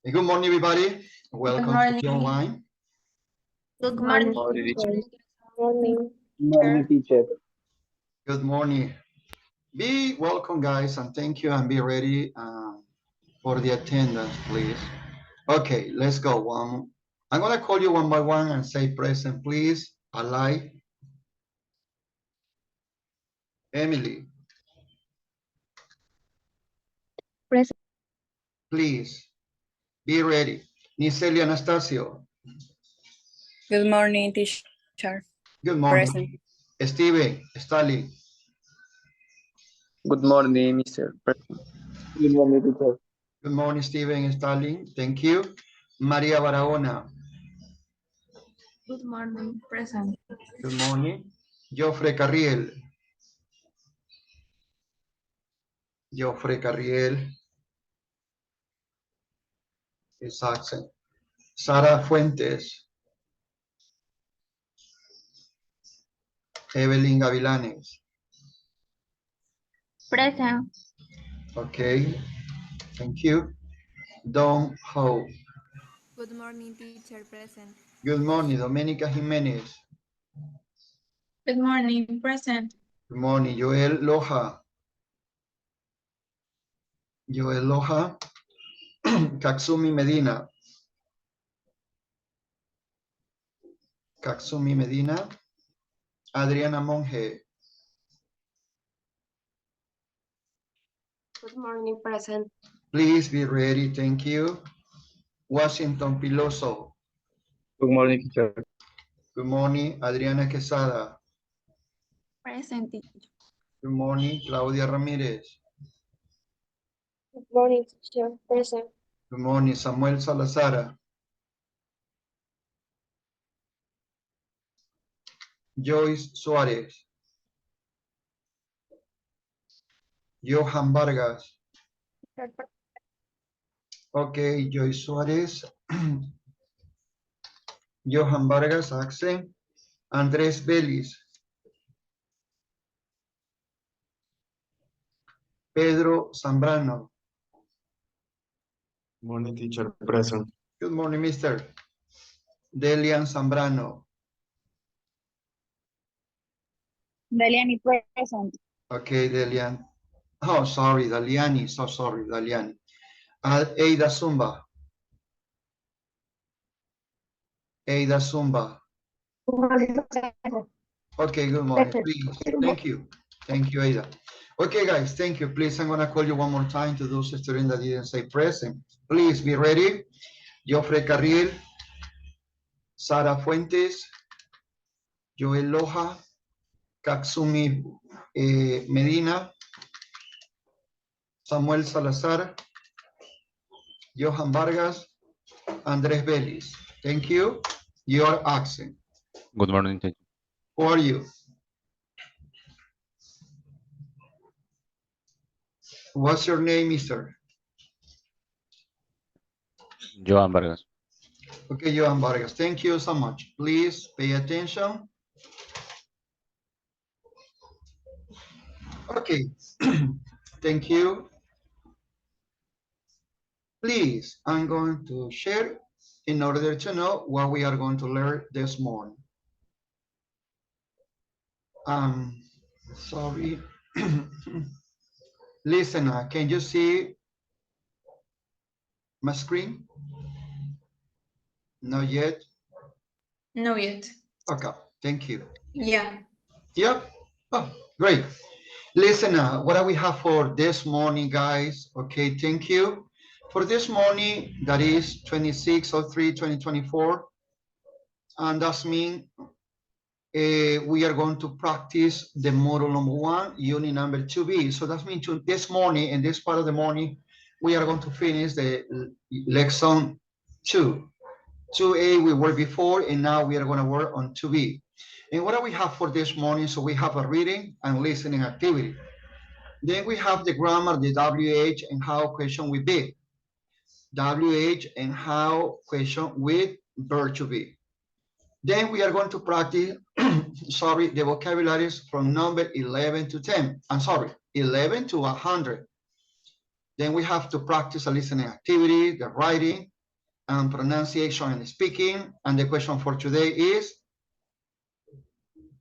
Good morning, everybody. Welcome to the online. Good morning. Morning. Morning, teacher. Good morning. Be welcome, guys, and thank you, and be ready for the attendance, please. Okay, let's go. I'm gonna call you one by one and say present, please. Alive. Emily. Present. Please be ready. Nicelia Anastasio. Good morning, teacher. Good morning. Present. Steven, Stalin. Good morning, Mr. President. Good morning, teacher. Good morning, Steven, Stalin. Thank you. Maria Barahona. Good morning, present. Good morning. Joffre Carriel. Joffre Carriel is absent. Sara Fuentes. Evelyn Gavilanes. Present. Okay. Thank you. Don Ho. Good morning, teacher. Present. Good morning, Domenica Jimenez. Good morning, present. Good morning, Joel Loja. Joel Loja. Katsumi Medina. Katsumi Medina. Adriana Monge. Good morning, present. Please be ready. Thank you. Washington Piloso. Good morning, teacher. Good morning, Adriana Quesada. Present, teacher. Good morning, Claudia Ramirez. Good morning, teacher. Present. Good morning, Samuel Salazar. Joyce Suarez. Johan Vargas. Okay, Joyce Suarez. Johan Vargas, accent. Andrés Vélez. Pedro Zambrano. Morning, teacher. Present. Good morning, Mr. Delian Zambrano. Deliani, present. Okay, Delian. Oh, sorry, Daliani. So sorry, Daliani. Ada Zumba. Ada Zumba. Okay, good morning. Please, thank you. Thank you, Ada. Okay, guys, thank you. Please, I'm gonna call you one more time to those students that didn't say present. Please be ready. Joffre Carriel, Sara Fuentes, Joel Loja, Katsumi Medina, Samuel Salazar, Johan Vargas, Andrés Vélez. Thank you. Your accent. Good morning, teacher. Who are you? What's your name, mister? Joan Vargas. Okay, Johan Vargas. Thank you so much. Please pay attention. Okay. Thank you. Please, I'm going to share in order to know what we are going to learn this morning. Sorry. Listen, can you see my screen? Not yet? No yet. Okay, thank you. Yeah. Yep. Oh, great. Listen, what do we have for this morning, guys? Okay, thank you. For this morning, that is 26/03/2024. And that's mean we are going to practice the model number 1, unit number 2B. So that means this morning, in this part of the morning, we are going to finish the lesson 2. 2A we worked before, and now we are going to work on 2B. And what do we have for this morning? So we have a reading and listening activity. Then we have the grammar, the WH, and how question will be. WH and how question with verb to be. Then we are going to practice, sorry, the vocabularies from number 11 to 10. I'm sorry, 11 to 100. Then we have to practice a listening activity, the writing, and pronunciation and speaking. And the question for today is,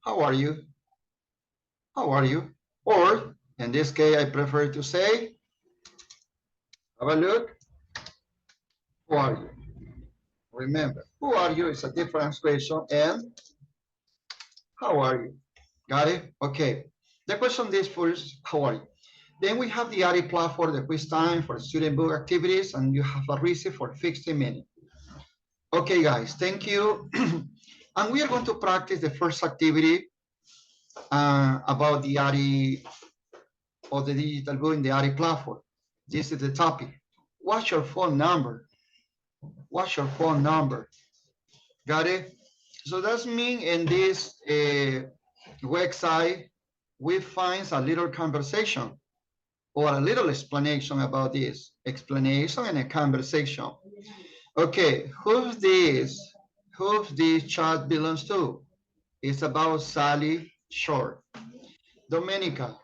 how are you? How are you? Or in this case, I prefer to say, have a look. Who are you? Remember, who are you is a different question, and how are you? Got it? Okay. The question is first, how are you? Then we have the ARI platform, the quiz time for student book activities, and you have a receipt for 15 minutes. Okay, guys, thank you. And we are going to practice the first activity about the ARI or the digital book in the ARI platform. This is the topic. What's your phone number? What's your phone number? Got it? So that's mean in this website, we find a little conversation or a little explanation about this. Explanation and a conversation. Okay, who's this? Who's this chat belongs to? It's about Sally Short. Domenica,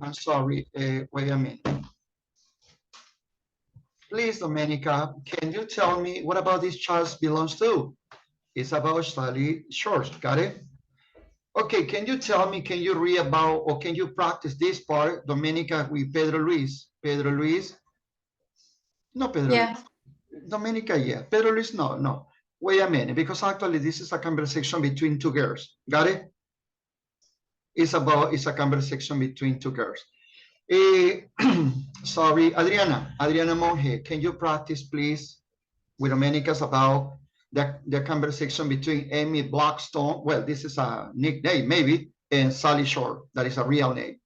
I'm sorry, wait a minute. Please, Domenica, can you tell me what about this chat belongs to? It's about Sally Short, got it? Okay, can you tell me, can you read about, or can you practice this part, Domenica, with Pedro Luis? Pedro Luis? No, Pedro Yeah. Luis. Domenica, yeah. Pedro Luis, no, no. Wait a minute, because actually this is a conversation between two girls. Got it? It's a conversation between two girls. Sorry, Adriana Monge, can you practice, please, with Domenica about the conversation between Amy Blackstone, well, this is a nickname maybe, and Sally Short, that is a real name.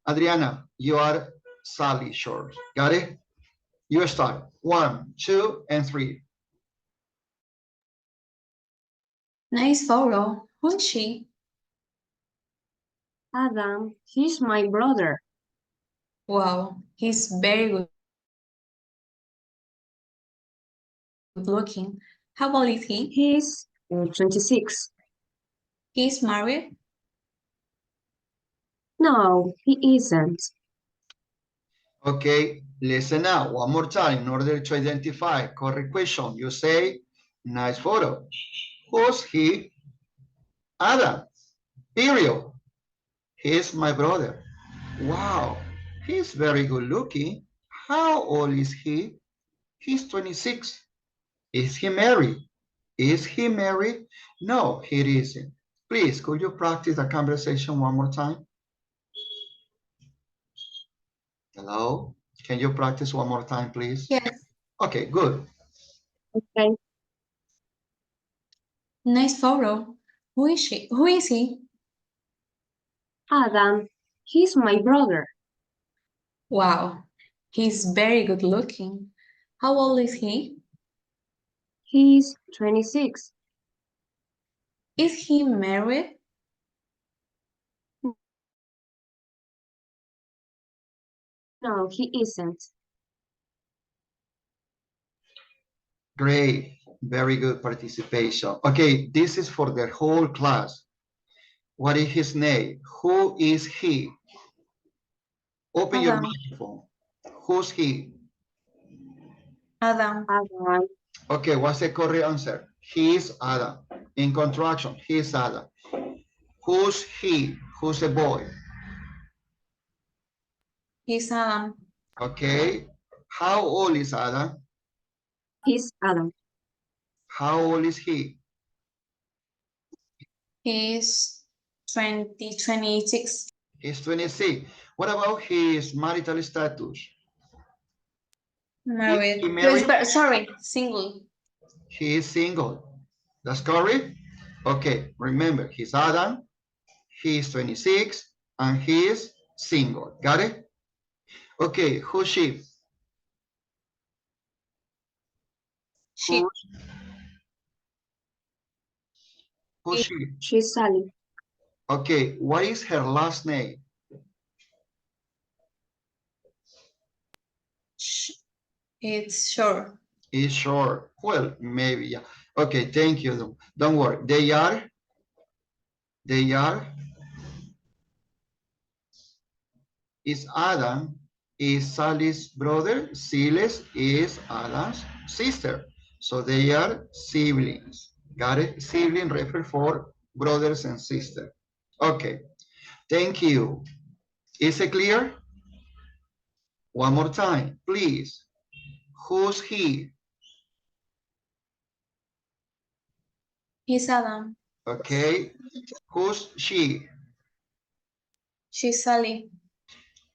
Adriana, you are Sally Short, got it? You start, 1, 2, and 3. Nice photo. Who is she? Adam, he's my brother. Wow, he's very good looking. How old is he? He's 26. He's married? No, he isn't. Okay, listen now, one more time, in order to identify correct question, you say, nice photo. Who's he? Adam, period. He's my brother. Wow, he's very good looking. How old is he? He's 26. Is he married? Is he married? No, he isn't. Please, could you practice the conversation one more time? Hello? Can you practice one more time, please? Yes. Okay, good. Okay. Nice photo. Who is she? Who is he? Adam, he's my brother. Wow, he's very good looking. How old is he? He's 26. Is he married? No, he isn't. Great, very good participation. Okay, this is for the whole class. What is his name? Who is he? Open your Adam. microphone. Who's he? Adam. Adam, Okay, what's the correct answer? He is Adam. In contraction, he is Adam. Who's he? Who's the boy? He's Adam. Okay. How old is Adam? he's Adam. How old is he? He's 26. He's 26. What about his marital status? Married. he married? Sorry, single. He is single. That's correct? Okay, remember, he's Adam, he's 26, and he is single. Got it? Okay, who's she? She. Who's she? She's Sally. Okay, what is her last name? It's Short. Is short. Well, maybe, yeah. Okay, thank you. Don't worry. They are. Is Adam, is Sally's brother. Siles is Adam's sister. So they are siblings. Got it? Sibling refer for brothers and sisters. Okay. Thank you. Is it clear? One more time, please. Who's he? He's Adam. Okay. Who's she? She's Sally.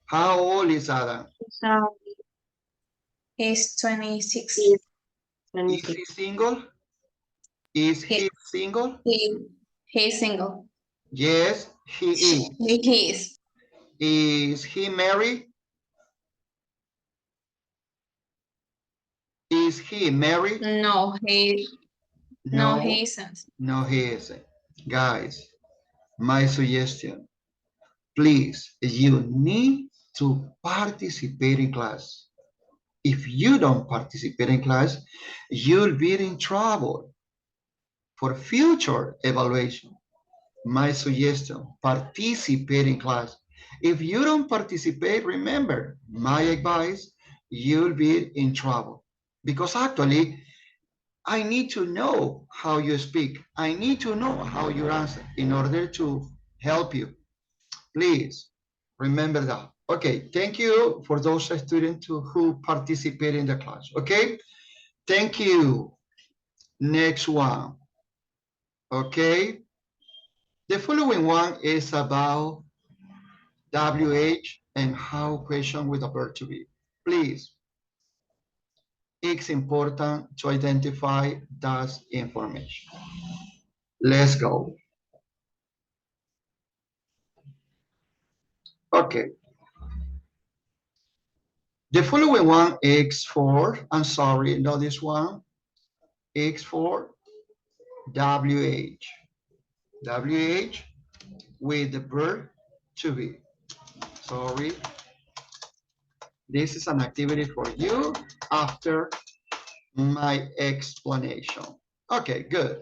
How old is Adam? So He's 26. he's Is 26. he single? Is he single? He's single. Yes, he is. He is. Is he married? Is he married? No, he isn't. No, he isn't. Guys, my suggestion, please, you need to participate in class. If you don't participate in class, you'll be in trouble for future evaluation. My suggestion, participate in class. If you don't participate, remember, my advice, you'll be in trouble. Because actually, I need to know how you speak. I need to know how you answer in order to help you. Please remember that. Okay, thank you for those students who participate in the class. Okay, thank you. Next one. Okay, the following one is about WH and how question with the verb to be. Please, it's important to identify that information. Let's go. Okay. The following one is for, I'm sorry, not this one. It's for WH. WH with the verb to be. Sorry. This is an activity for you after my explanation. Okay, good.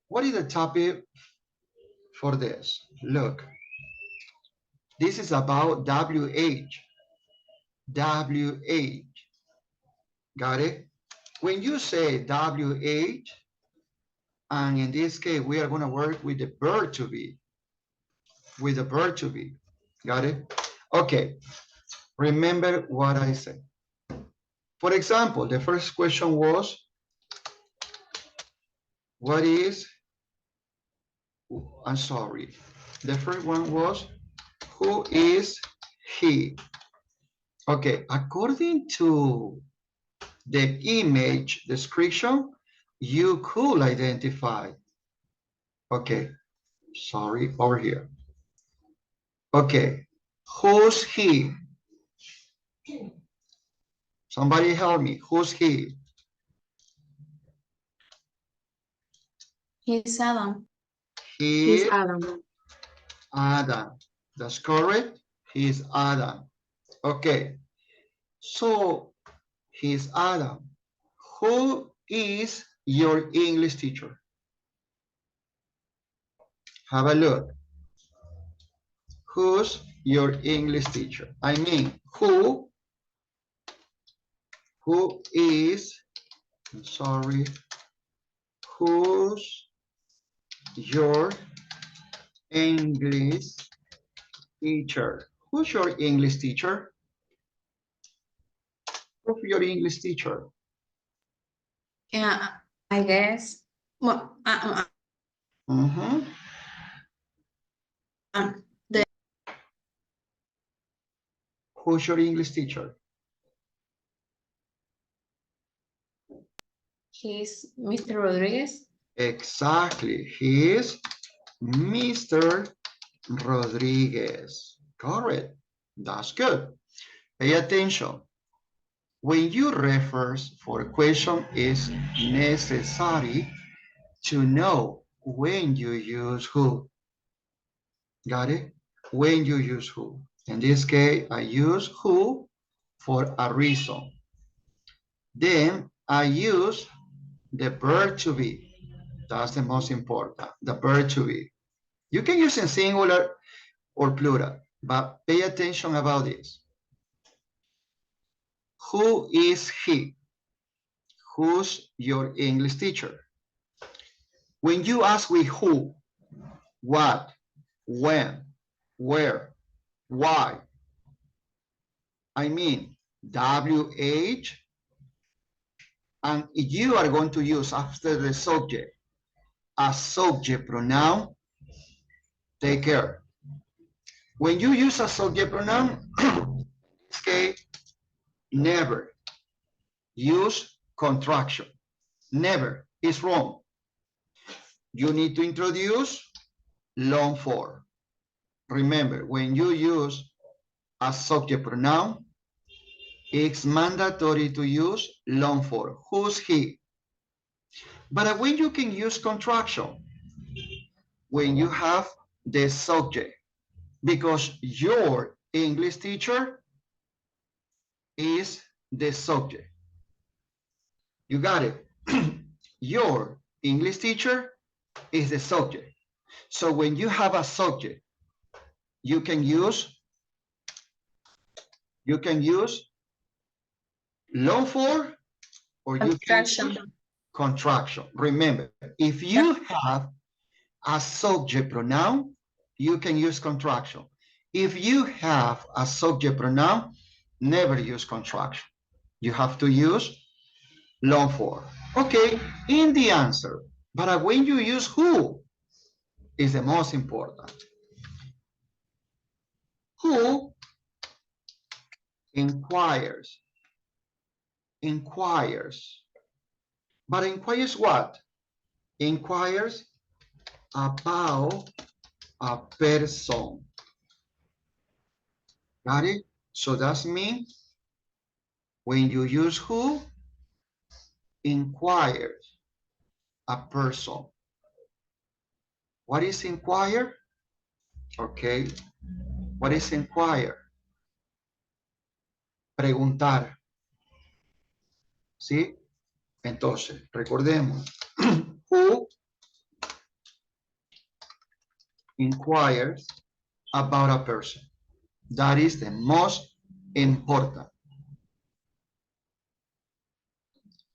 What is the topic for this? Look, this is about WH. WH. Got it? When you say WH, and in this case, we are going to work with the verb to be. With the verb to be. Got it? Okay. Remember what I said. For example, the first question was, what is, I'm sorry. The first one was, who is he? Okay, according to the image description, you could identify. Okay, sorry, over here. Okay, who's he? Somebody help me, who's he? He's Adam. He's He, Adam. Adam. That's correct. He's Adam. Okay, so he's Adam. Who is your English teacher? Have a look. Who's your English teacher? I mean, who is, I'm sorry, who's your English teacher? Who's your English teacher? Who's your English teacher? Yeah, I guess. Well, Mm-hmm. the Who's your English teacher? he's Mr. Rodriguez. Exactly. He is Mr. Rodriguez. Correct. That's good. Pay attention. When you refer for a question, it's necessary to know when you use who. Got it? When you use who. In this case, I use who for a reason. Then I use the verb to be. That's the most important, the verb to be. You can use in singular or plural, but pay attention about this. Who is he? Who's your English teacher? When you ask with who, what, when, where, why, I mean WH, and you are going to use after the subject a subject pronoun, take care. When you use a subject pronoun, okay, never use contraction. Never. It's wrong. You need to introduce long form. Remember, when you use a subject pronoun, it's mandatory to use long form. Who's he? But when you can use contraction, when you have the subject, because your English teacher is the subject. You got it? Your English teacher is the subject. So when you have a subject, you can use long form or you can Contraction. use contraction. Remember, if you have a subject pronoun, you can use contraction. If you have a subject pronoun, never use contraction. You have to use long form. Okay, in the answer. But when you use who is the most important. Who inquires? Inquires. But inquires what? Inquires about a person. Got it? So that means when you use who, inquires a person. What is inquire? Okay. What is inquire? Preguntar. ¿Sí? Entonces, recordemos. Who inquires about a person? That is the most important.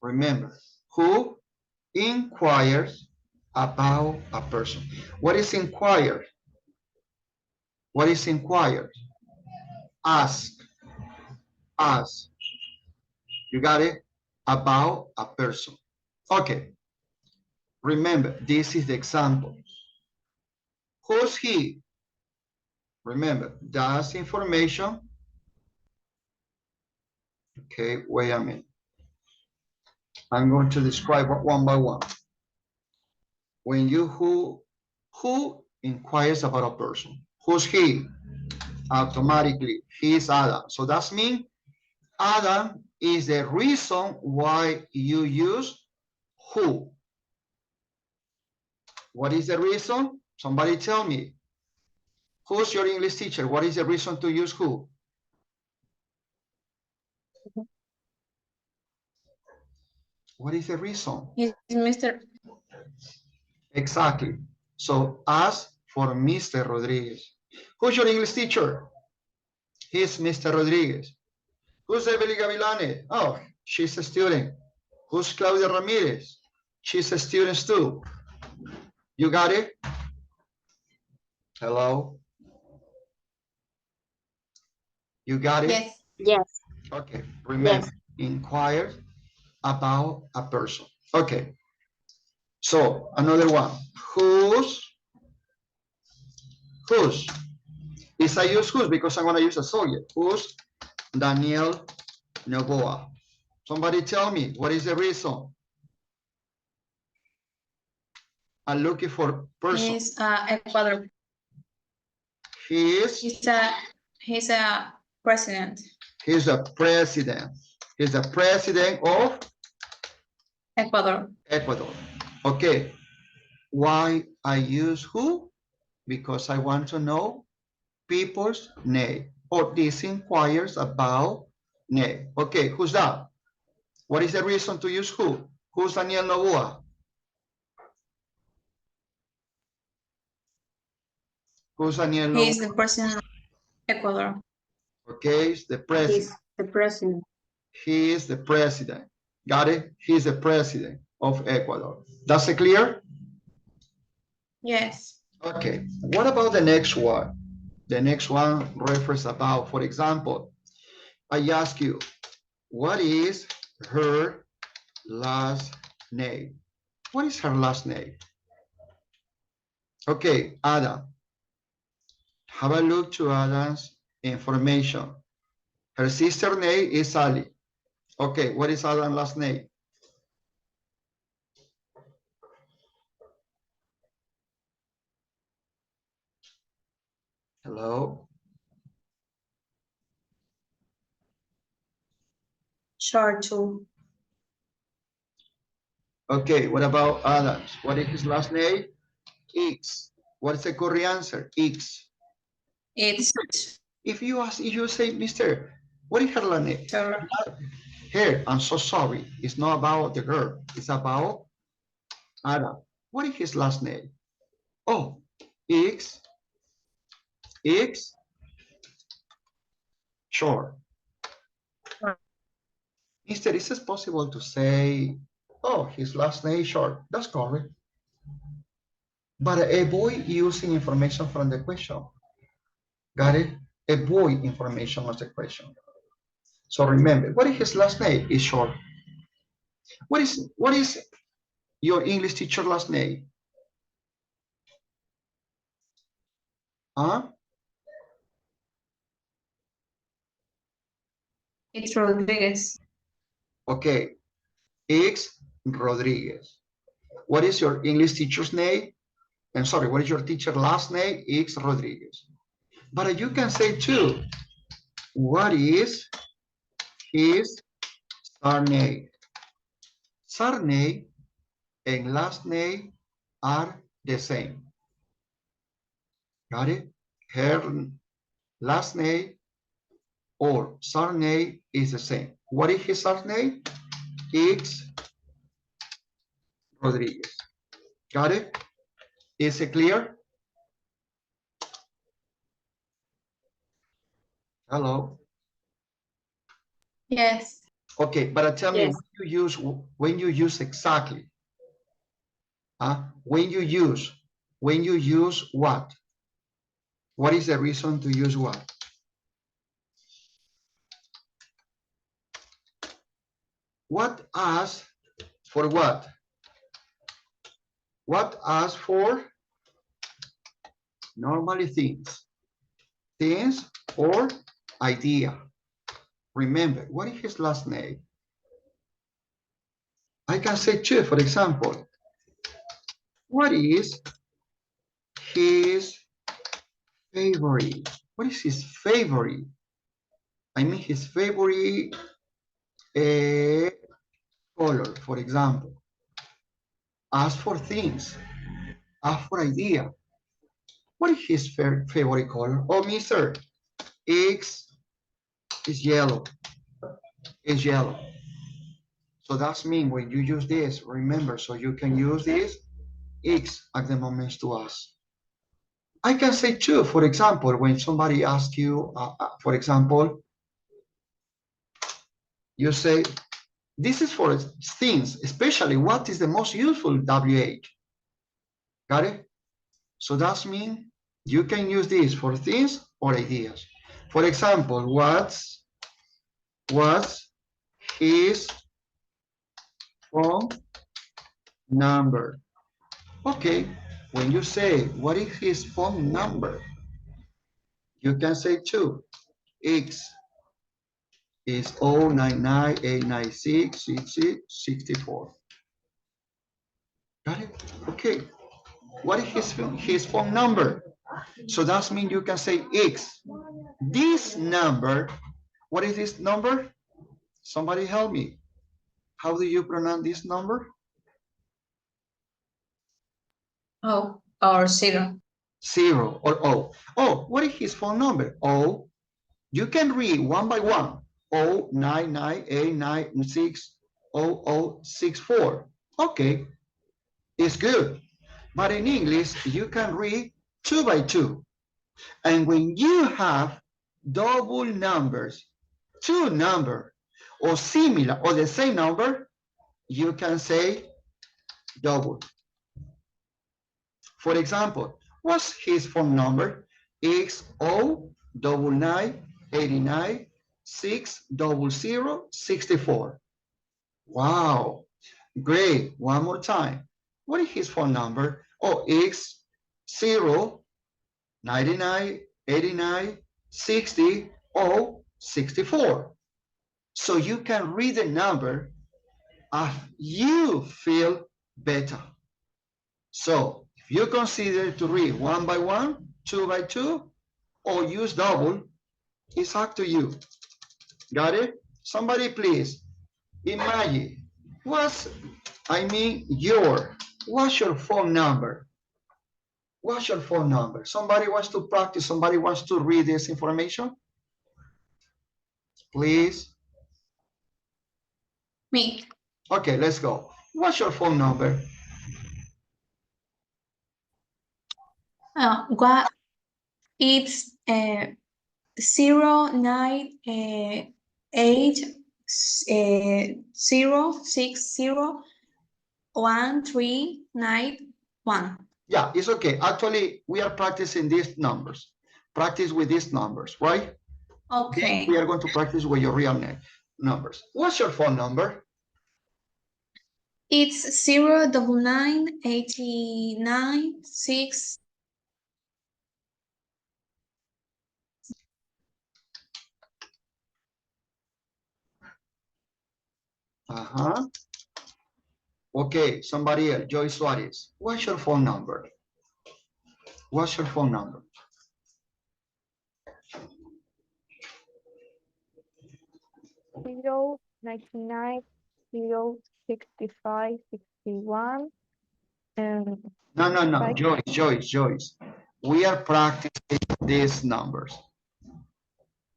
Remember, who inquires about a person? What is inquire? What is inquire? Ask. Ask. You got it? About a person. Okay. Remember, this is the example. Who's he? Remember, that's information. Okay, wait a minute. I'm going to describe one by one. When you who inquires about a person? Who's he? Automatically, he's Adam. So that means Adam is the reason why you use who. What is the reason? Somebody tell me. Who's your English teacher? What is the reason to use who? What is the reason? He's Mr. Exactly. So ask for Mr. Rodriguez. Who's your English teacher? He's Mr. Rodriguez. Who's Emily Gavilane? Oh, she's a student. Who's Claudia Ramirez? She's a student too. You got it? Hello? You got it? Yes. Yes. Okay, remember, Yes. inquire about a person. Okay. So another one. Whose? Is I use whose because I'm going to use a subject. Who's Daniel Novoa? Somebody tell me what is the reason? I'm looking for person. He's Ecuador. He's He's a president. the president. He's the president of Ecuador. Ecuador. Okay. Why I use who? Because I want to know people's name. Or this inquires about name. Okay, who's that? What is the reason to use who? Who's Daniel Novoa? Who's Daniel Novoa? He's the president of Ecuador. Okay, it's the president. He's the president. He is the president. Got it? He's the president of Ecuador. That's it clear? Yes. Okay, what about the next one? The next one refers about, for example, I ask you, what is her last name? What is her last name? Okay, Adam. Have a look to Adam's information. Her sister name is Sally. Okay, what is Adam's last name? Hello? Churchill. Okay, what about Adams? What is his last name? X. What is the correct answer? X. It's If you say, Mr., what is her last name? her. Here, I'm so sorry. It's not about the girl. It's about Adam. What is his last name? Oh, X. X. Sure. Mister, is it possible to say, oh, his last name short? That's correct. But avoid using information from the question. Got it? Avoid information of the question. So remember, what is his last name? Is short. What is your English teacher last name? Huh? It's Rodriguez. Okay. X Rodriguez. What is your English teacher's name? I'm sorry, what is your teacher last name? X Rodriguez. But you can say too, what is his surname? Surname and last name are the same. Got it? Her last name or surname is the same. What is his surname? X Rodriguez. Got it? Is it clear? Hello. Yes. Okay, but tell me Yes. when you use exactly. When you use what? What is the reason to use what? What asks for what? What asks for? Normally things. Things or idea. Remember, what is his last name? I can say too, for example, what is his favorite? What is his favorite? I mean his favorite color, for example. Ask for things. Ask for idea. What is his favorite color? Oh, Mr. X is yellow. Is yellow. So that's mean when you use this, remember, so you can use this X at the moment to ask. I can say too, for example, when somebody asks you, for example, you say, this is for things, especially what is the most useful WH. Got it? So that's mean you can use this for things or ideas. For example, what's his phone number? Okay, when you say, what is his phone number? You can say too, X is 099-896-6664. Got it? Okay. What is his phone number? So that means you can say X. This number, what is this number? Somebody help me. How do you pronounce this number? Oh, or 0. 0 or O. Oh, what is his phone number? O. You can read one by one. 099-896-0064. Okay, it's good. But in English, you can read 2 by 2. And when you have double numbers, two numbers, or similar, or the same number, you can say double. For example, what's his phone number? XO9989600664. Wow, great. One more time. What is his phone number? Oh, X099896064. So you can read the number as you feel better. So if you consider to read 1 by 1, 2 by 2, or use double, it's up to you. Got it? Somebody please imagine what's your phone number? What's your phone number? Somebody wants to practice, somebody wants to read this information? Please. Me. Okay, let's go. What's your phone number? What? It's 09806013991. Yeah, it's okay. Actually, we are practicing these numbers. Practice with these numbers, right? Okay. Then we are going to practice with your real name numbers. What's your phone number? It's 0998996. Uh-huh. Okay, somebody else, Joy Suarez. What's your phone number? What's your phone number? Zero 99 0 65 61 and No, Right. Joyce. We are practicing these numbers.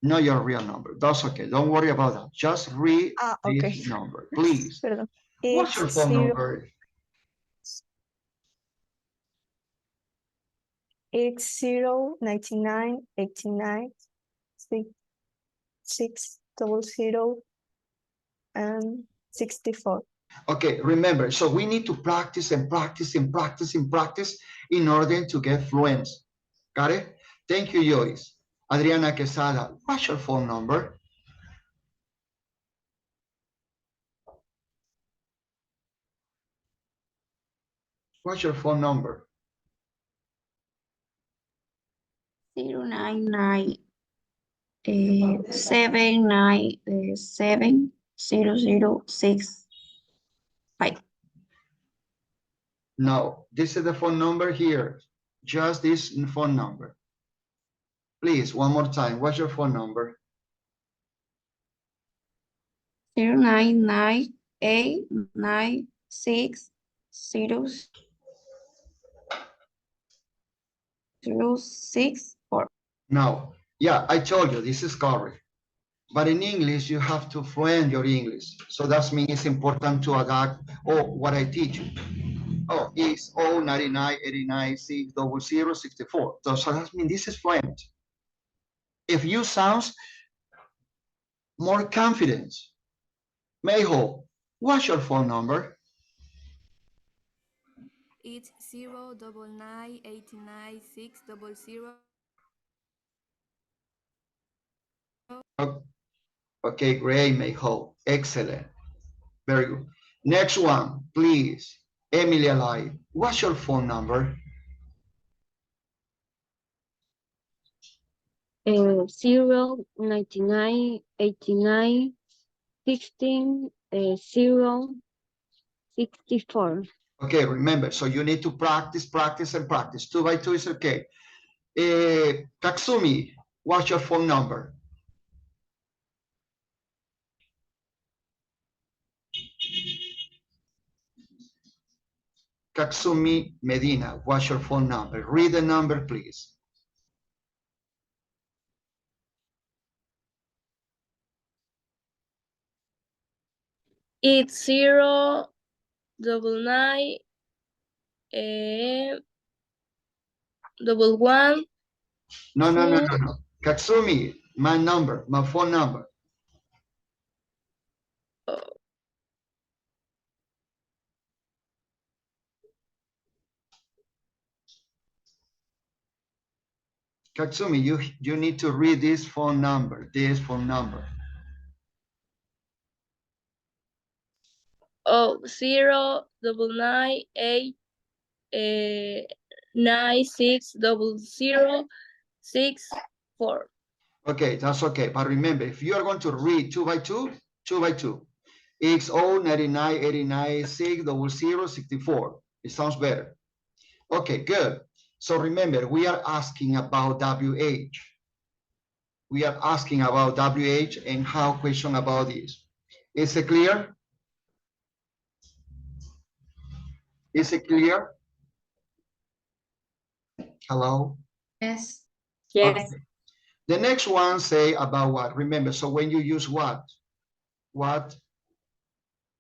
Not your real number. That's okay. Don't worry about that. Just read okay. this number, please. Perdón. What's your phone number? It's 099896600 and 64. Okay, remember, so we need to practice and practice and practice and practice in order to get fluent. Got it? Thank you, Joyce. Adriana Quesada, what's your phone number? What's your phone number? 099 797 0065. No, this is the phone number here. Just this phone number. Please, one more time. What's your phone number? 099896064. No. Yeah, I told you, this is correct. But in English, you have to fluent your English. So that means it's important to adapt what I teach you. Oh, it's 09989960064. So that means this is fluent. If you sound more confident, Mayho, what's your phone number? It's 099899600. Okay, great, Mayho. Excellent. Very good. Next one, please. Emily Alive, what's your phone number? 0998916 064. Okay, remember, so you need to practice, practice, and practice. 2 by 2 is okay. Katsumi, what's your phone number? Katsumi Medina, what's your phone number? Read the number, please. It's 099 11. No. Katsumi, my number, my phone number. Katsumi, you need to read this phone number, Oh, 099 960064. Okay, that's okay. But remember, if you are going to read 2 by 2, 2 by 2, XO 99 89 600 64. It sounds better. Okay, good. So remember, we are asking about WH. We are asking about WH and how question about this. Is it clear? Is it clear? Hello? Yes. Okay. The next one say about what? Remember, so when you use what? What?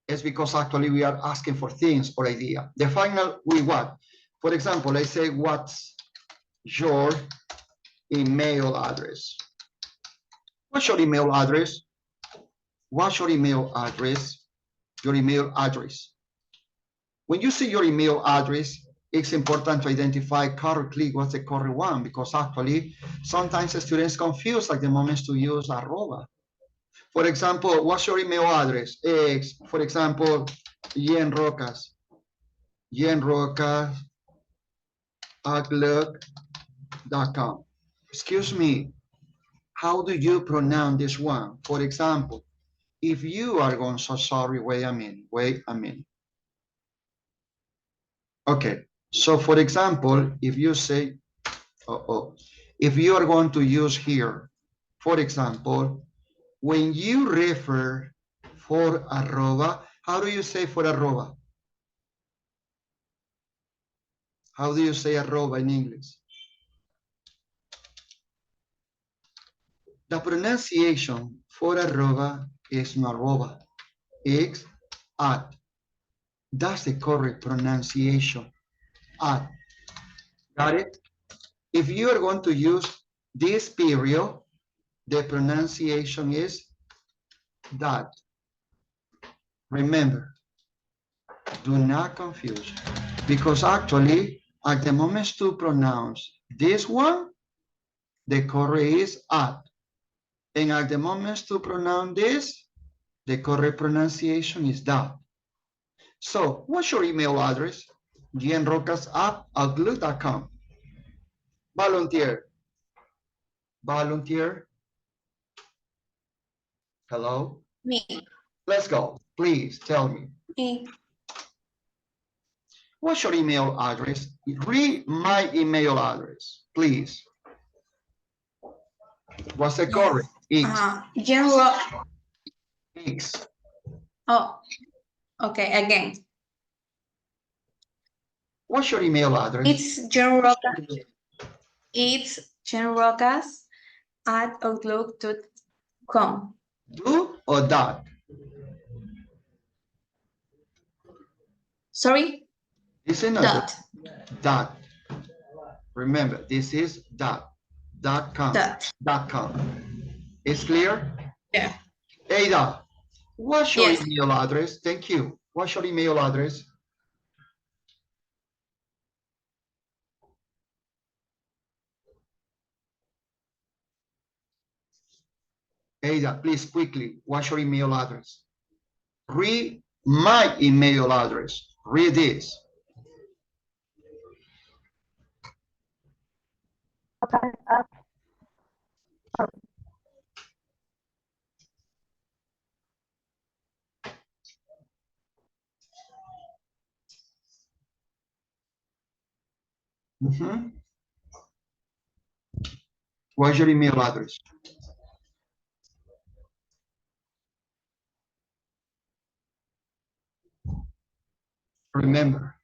It's because actually we are asking for things or idea. The final we what? For example, let's say what's your email address? What's your email address? What's your email address? Your email address. When you see your email address, it's important to identify correctly what's the correct one, because actually sometimes the students confuse like the moments to use arroba. For example, what's your email address? For example, yenrocas, outlook.com. Excuse me, how do you pronounce this one? For example, if you are going, so sorry, wait a minute. Okay, so for example, if you say, if you are going to use here, for example, when you refer for arroba, how do you say for arroba? How do you say arroba in English? The pronunciation for arroba is no arroba, it's at. That's the correct pronunciation, at. Got it? If you are going to use this period, the pronunciation is that. Remember, do not confuse, because actually, at the moment to pronounce this one, the correct is at. And at the moment to pronounce this, the correct pronunciation is that. So, what's your email address? gianrocas@outlook.com. Volunteer. Hello? Me. Let's go. Please tell me. Me. What's your email address? Read my email address, please. What's the correct? X. Oh, okay, again. What's your email address? It's Gianrocas. It's gianrocas@outlook.com. Do or dot? Sorry? This is not Dot. dot. Remember, this is dot. .com. .com. It's clear? Yeah. Ada, what's your Yes. email address? Thank you. What's your email address? Ada, please quickly, what's your email address? Read my email address. Read this. What's your email address? Remember,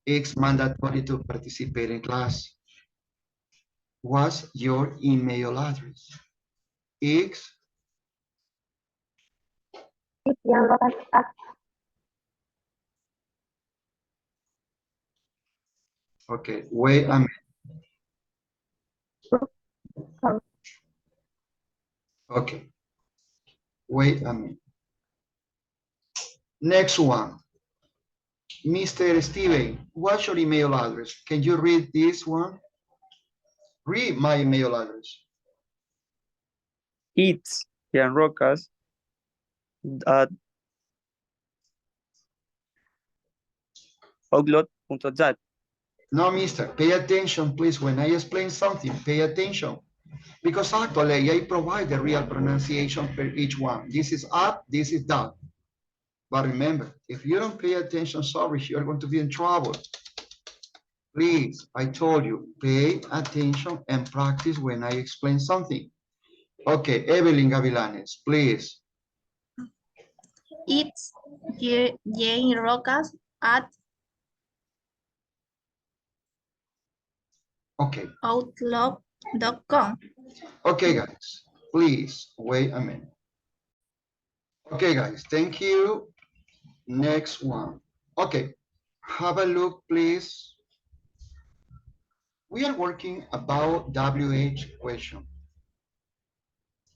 it's mandatory to participate in class. What's your email address? X. Okay, wait a minute. Okay, wait a minute. Next one. Mr. Steven, what's your email address? Can you read this one? Read my email address. It's Gianrocas at outlook.dat. No, mister, pay attention, please. When I explain something, pay attention. Because actually, I provide the real pronunciation for each one. This is up, this is down. But remember, if you don't pay attention, sorry, you're going to be in trouble. Please, I told you, pay attention and practice when I explain something. Okay, Evelyn Gavilanes, please. It's Jane Rocas at Okay, outlook.com. okay, guys, please wait a minute. Okay, guys, thank you. Next one. Okay, have a look, please. We are working about WH question.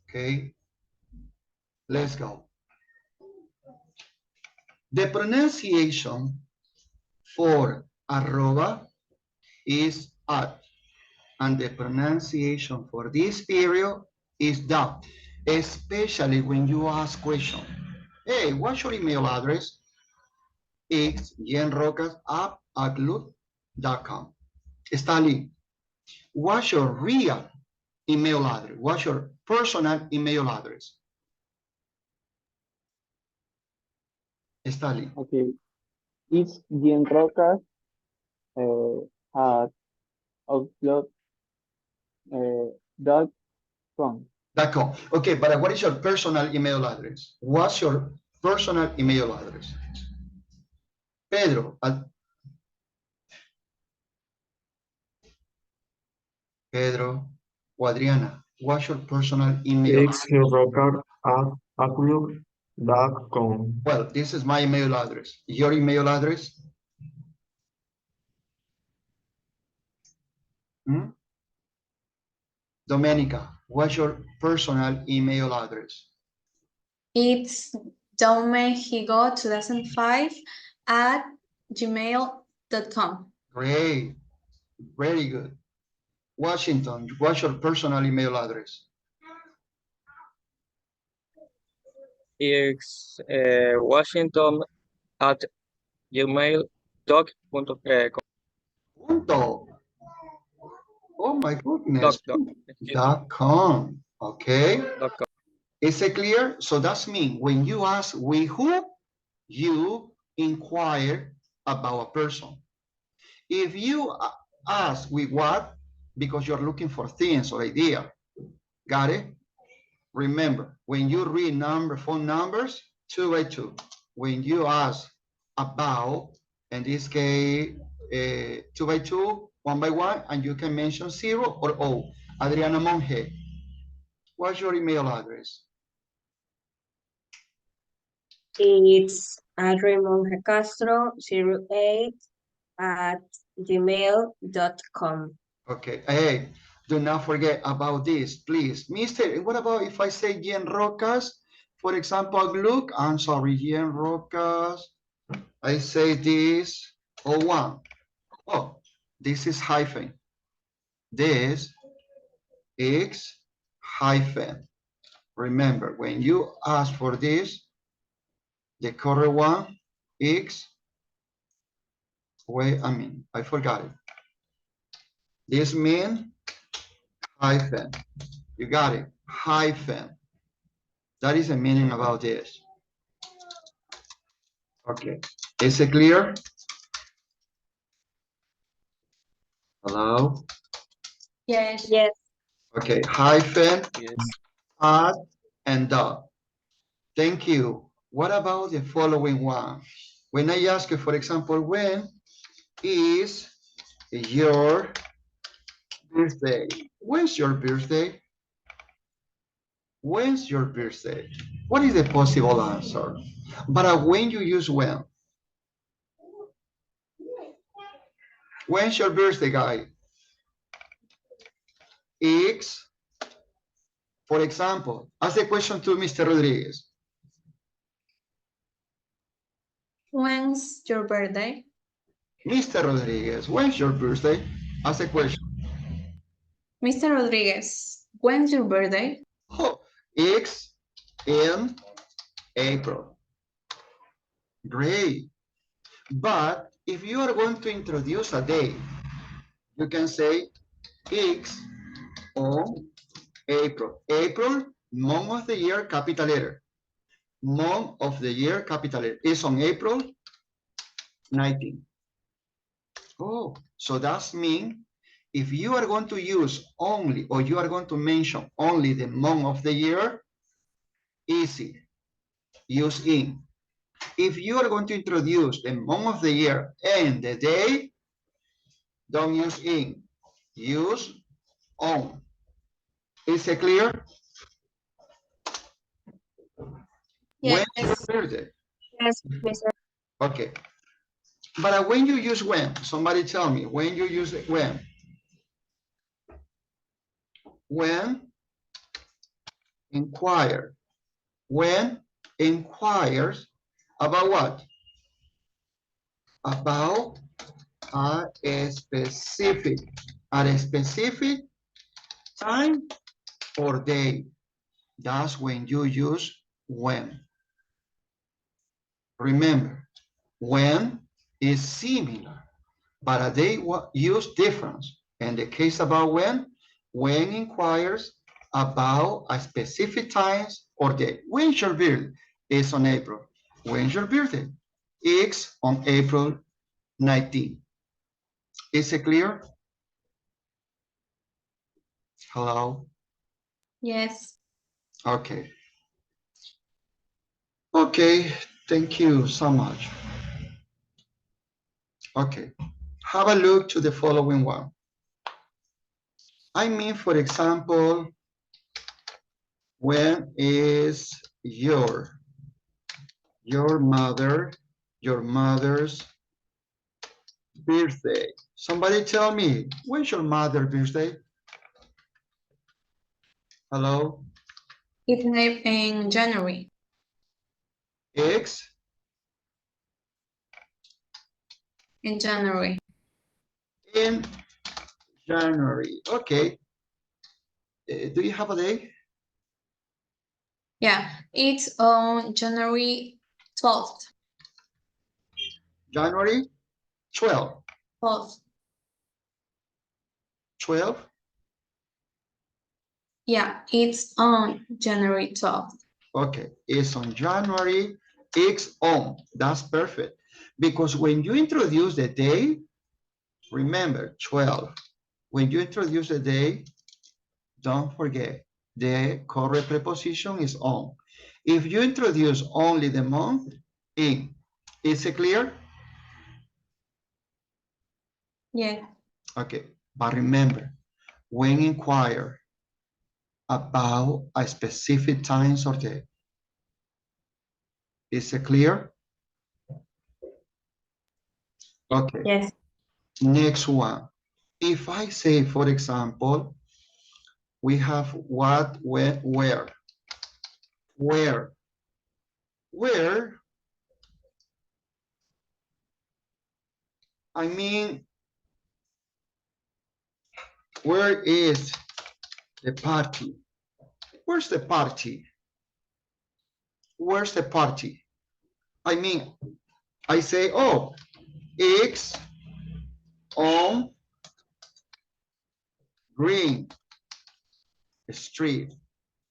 Okay, let's go. The pronunciation for arroba is at, and the pronunciation for this period is dot, especially when you ask question. Hey, what's your email address? It's jenrocas@outlook.com. Stalin, what's your real email address? What's your personal email address? Stalin. Okay. It's Gianrocas at outlook.com. .com. Okay, but what is your personal email address? What's your personal email address? Pedro. Pedro or Adriana, what's your personal email? It's Gianrocas@outlook.com. Well, this is my email address. Your email address? Hmm? Domenica, what's your personal email address? It's domehigo2005@gmail.com. Great, very good. Washington, what's your personal email address? It's Washington at gmail.com. Punto. Oh my goodness. .com. Okay. Is it clear? So that's mean when you ask with who, you inquire about a person. If you ask with what, because you're looking for things or idea, got it? Remember, when you read phone numbers, 2 by 2. When you ask about, in this case, 2 by 2, 1 by 1, and you can mention 0 or O. Adriana Monge, what's your email address? It's adrimonjacastro08@gmail.com. Okay, hey, do not forget about this, please. Mister, what about if I say Gianrocas? For example, look, I'm sorry, Gianrocas. I say this, 01. Oh, this is hyphen. This is hyphen. Remember, when you ask for this, the correct one is, wait, I forgot it. This means hyphen. You got it, hyphen. That is the meaning about this. Okay, is it clear? Hello? Yes. Yes. Okay, hyphen, Yes. at, and dot. Thank you. What about the following one? When I ask you, for example, when is your birthday? When's your birthday? When's your birthday? What is the possible answer? But when you use when? When's your birthday, guy? X, for example, ask a question to Mr. Rodriguez. When's your birthday? Mr. Rodriguez, when's your birthday? Ask a question. Mr. Rodriguez, when's your birthday? Oh, it's in April. Great. But if you are going to introduce a day, you can say it's on April. April, month of the year, capital letter. Month of the year, capital letter. Is on April 19. Oh, so that's mean if you are going to use only, or you are going to mention only the month of the year, easy, use in. If you are going to introduce the month of the year and the day, don't use in, use on. Is it clear? When is your Yes. birthday? Yes, Mr. Okay. But when you use when, somebody tell me, when you use it, when? When inquire. When inquires about what? About a specific time or day. That's when you use when. Remember, when is similar, but a day use difference. In the case about when inquires about a specific times or day. When's your birthday? It's on April. When's your birthday? It's on April 19. Is it clear? Hello? Yes. Okay. Okay, thank you so much. Okay, have a look to the following one. I mean, for example, when is your mother's birthday? Somebody tell me, when's your mother's birthday? Hello? It's in January. X? In January. In January. Okay. Do you have a day? Yeah, it's on January 12th. January 12. 12th. 12? Yeah, it's on January 12th. Okay, it's on January, it's on. That's perfect. Because when you introduce the day, remember 12. When you introduce the day, don't forget the correct preposition is on. If you introduce only the month, in. Is it clear? Yeah. Okay, but remember, when inquire about a specific times or day. Is it clear? Okay. Yes. Next one. If I say, for example, we have what, when, where. Where? Where? I mean, where is the party? Where's the party? Where's the party? I mean, I say, oh, it's on Green Street.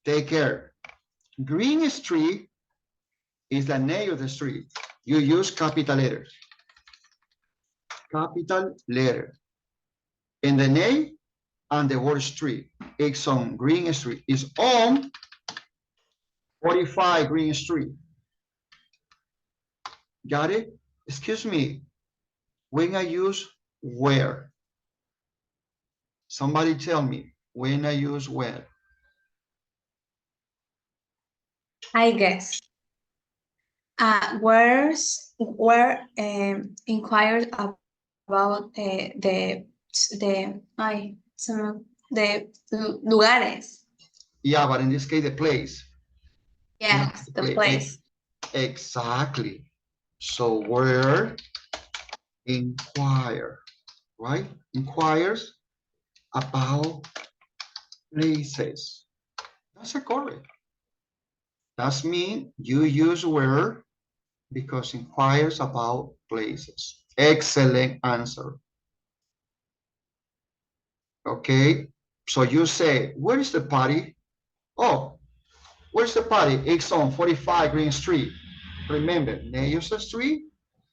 Take care. Green Street is the name of the street. You use capital letters. Capital letter. In the name and the word street. It's on Green Street. It's on 45 Green Street. Got it? Excuse me. When I use where? Somebody tell me when I use where. I guess. Where inquired about the lugares. Yeah, but in this case, the place. Yes, the place. Exactly. So where inquire, right? Inquires about Places. That's a correct. That's mean you use where because inquires about places. Excellent answer. Okay, so you say, where is the party? Oh, where's the party? It's on 45 Green Street. Remember, Neyos Street,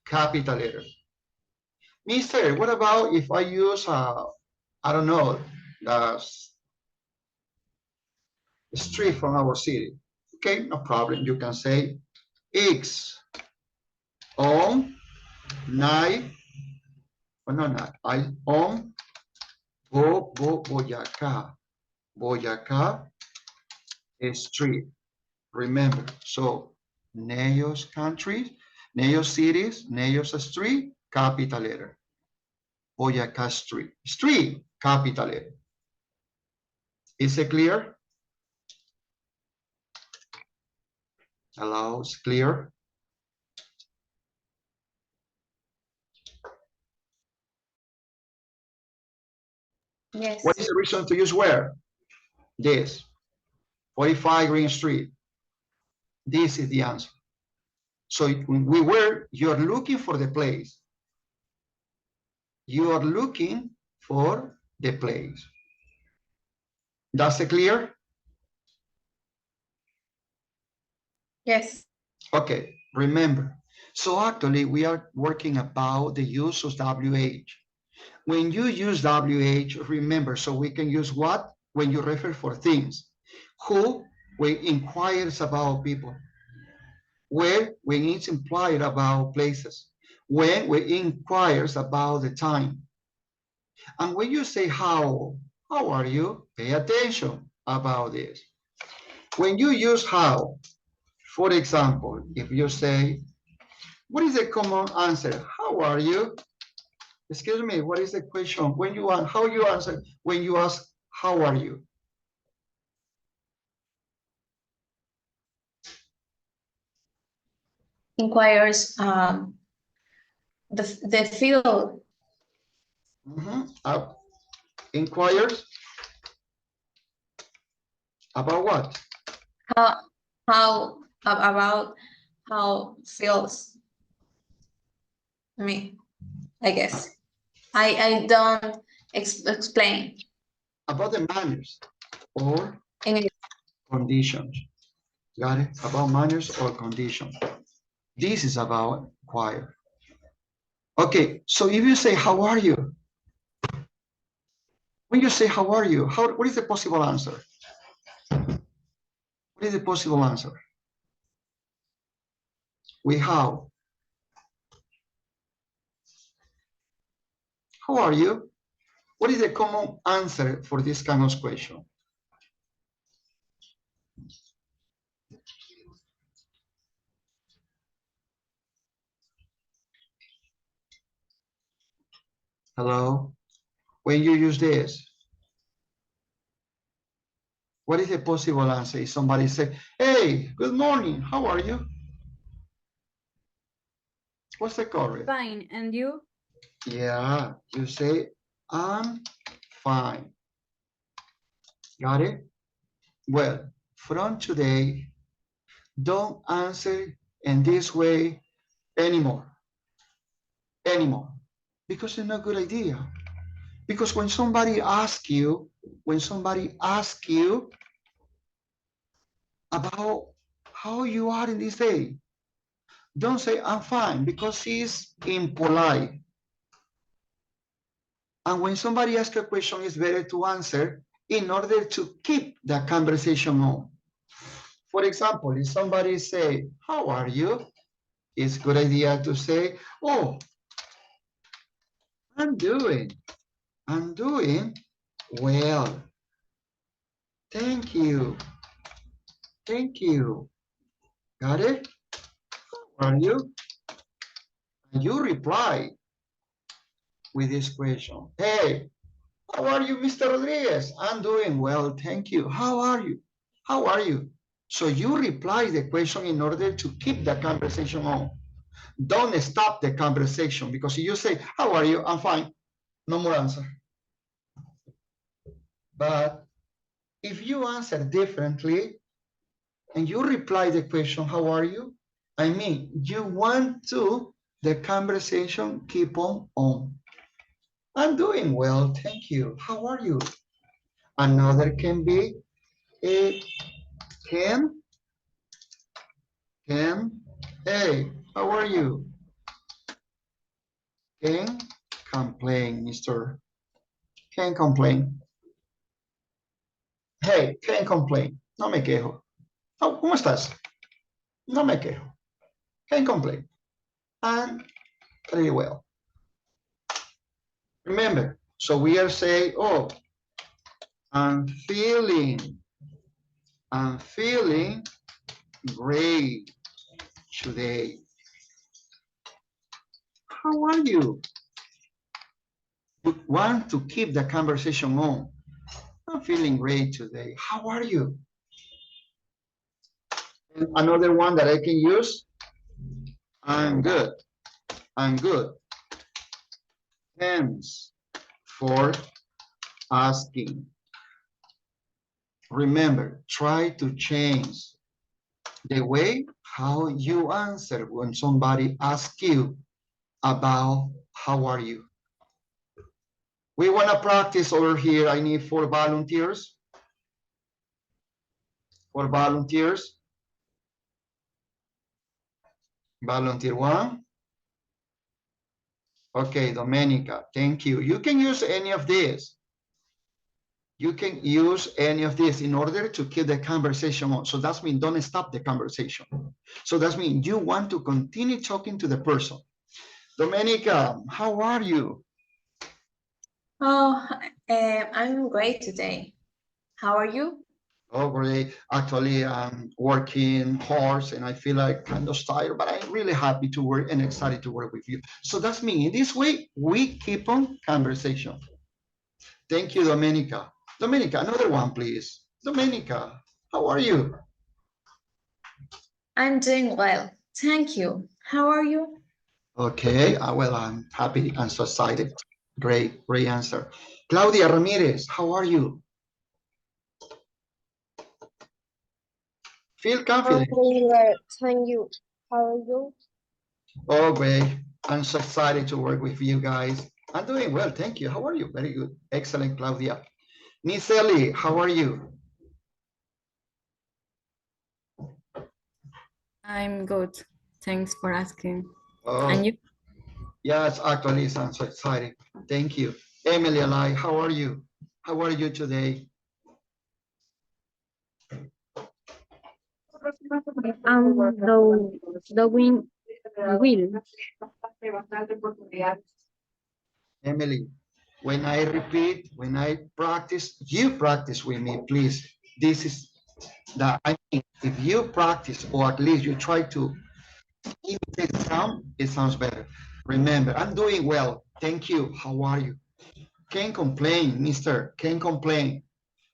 capital letter. Mister, what about if I use, I don't know, the street from our city? Okay, no problem. You can say X on 9, oh, no, not, I on Boyacá Street. Remember, so Neyos country, Neyos cities, Neyos street, capital letter. Boyacá Street. Street, capital letter. Is it clear? Hello, it's clear? Yes. What is the reason to use where? This. 45 Green Street. This is the answer. So when we were, you're looking for the place. You are looking for the place. That's it clear? Yes. Okay, remember. So actually we are working about the use of WH. When you use WH, remember, so we can use what? When you refer for things. Who, when inquires about people. Where, when it's implied about places. When inquires about the time. And when you say how are you? Pay attention about this. When you use how, for example, if you say, what is the common answer? How are you? Excuse me, what is the question? When you how you answer when you ask, how are you? Inquires the field. Inquires about what? How about how feels me, I guess. I don't explain. About the manners or In conditions. Got it? About manners or conditions. This is about inquire. Okay, so if you say, how are you? When you say, how are you? What is the possible answer? What is the possible answer? We how? How are you? What is the common answer for this kind of question? Hello? When you use this, what is the possible answer? If somebody say, hey, good morning, how are you? What's the correct? Fine, and you? Yeah, you say, I'm fine. Got it? Well, from today, don't answer in this way anymore. Because it's not a good idea. Because when somebody asks you about how you are in this day, don't say I'm fine, because it's impolite. And when somebody asks a question, it's better to answer in order to keep the conversation on. For example, if somebody say, how are you? It's a good idea to say, oh, I'm doing well. Thank you. Got it? How are you? And you reply with this question. Hey, how are you, Mr. Rodriguez? I'm doing well, thank you. How are you? So you reply the question in order to keep the conversation on. Don't stop the conversation, because if you say, how are you? I'm fine. No more answer. But if you answer differently and you reply the question, how are you? I mean, you want to the conversation keep on. I'm doing well, thank you. How are you? Another can be a can, hey, how are you? Can complain, mister. Can't complain. Hey, can't complain. No me quejo. Oh, ¿cómo estás? No me quejo. Can't complain. I'm pretty well. Remember, so we are saying, oh, I'm feeling great today. How are you? You want to keep the conversation on. I'm feeling great today. How are you? And another one that I can use, I'm good. I'm good. Thanks for asking. Remember, try to change the way how you answer when somebody asks you about how are you. We want to practice over here. I need 4 volunteers. 4 volunteers. Volunteer 1. Okay, Domenica, thank you. You can use any of this. You can use any of this in order to keep the conversation on. So that means don't stop the conversation. So that means you want to continue talking to the person. Domenica, how are you? Oh, I'm great today. How are you? Oh, great. Actually, I'm working hard and I feel like kind of tired, but I'm really happy to work and excited to work with you. So that's me. In this way, we keep on conversation. Thank you, Domenica. Domenica, another one, please. Domenica, how are you? I'm doing well. Thank you. How are you? Okay, well, I'm happy and so excited. Great answer. Claudia Ramirez, how are you? Feel confident. Thank you. How are you? Oh, great. I'm so excited to work with you guys. I'm doing well, thank you. How are you? Very good. Excellent, Claudia. Niseli, how are you? I'm good. Thanks for asking. Oh, And you? yes, actually, I'm so excited. Thank you. Emily Alai, how are you? How are you today? Doing will. Emily, when I repeat, when I practice, you practice with me, please. This is that I mean, if you practice or at least you try to imitate the sound, it sounds better. Remember, I'm doing well. Thank you. How are you? Can't complain, mister. Can't complain.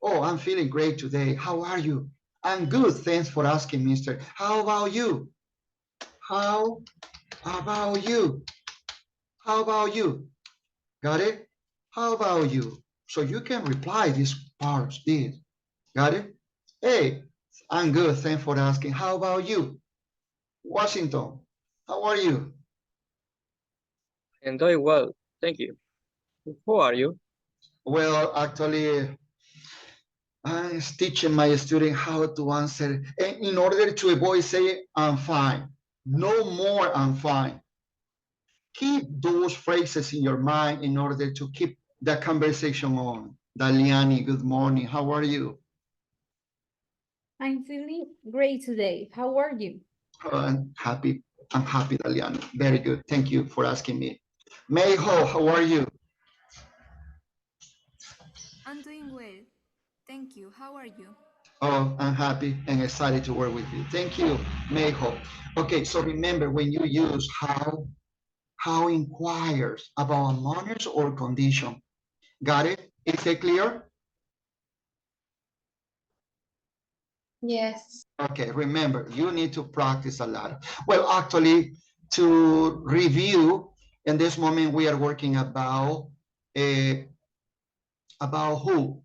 Oh, I'm feeling great today. How are you? I'm good. Thanks for asking, mister. How about you? How about you? How about you? Got it? How about you? So you can reply these parts, this. Got it? Hey, I'm good. Thanks for asking. How about you? Washington, how are you? I'm doing well, thank you. Who are you? Well, actually, I'm teaching my student how to answer and in order to avoid saying, I'm fine. No more, I'm fine. Keep those phrases in your mind in order to keep the conversation on. Daliani, good morning. How are you? I'm feeling great today. How are you? I'm happy. I'm happy, Daliani. Very good. Thank you for asking me. Mayho, how are you? I'm doing well. Thank you. How are you? Oh, I'm happy and excited to work with you. Thank you, Mayho. Okay, so remember when you use how inquires about manners or condition. Got it? Is it clear? Yes. Okay, remember, you need to practice a lot. Well, actually, to review, in this moment, we are working about who?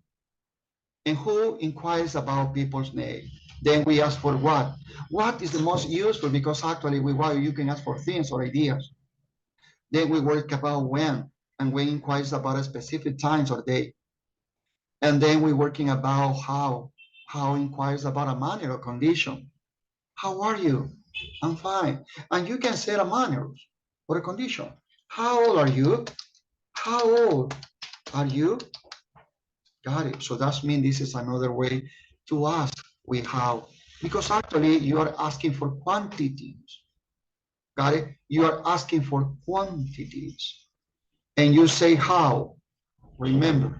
And who inquires about people's name? Then we ask for what? What is the most useful? Because actually you can ask for things or ideas. Then we work about when, and when inquires about a specific times or day. And then we're working about how inquires about a manner or condition. How are you? I'm fine. And you can set a manner or a condition. How old are you? How old are you? Got it. So that means this is another way to ask with how, because actually you are asking for quantities. Got it? You are asking for quantities. And you say how. Remember.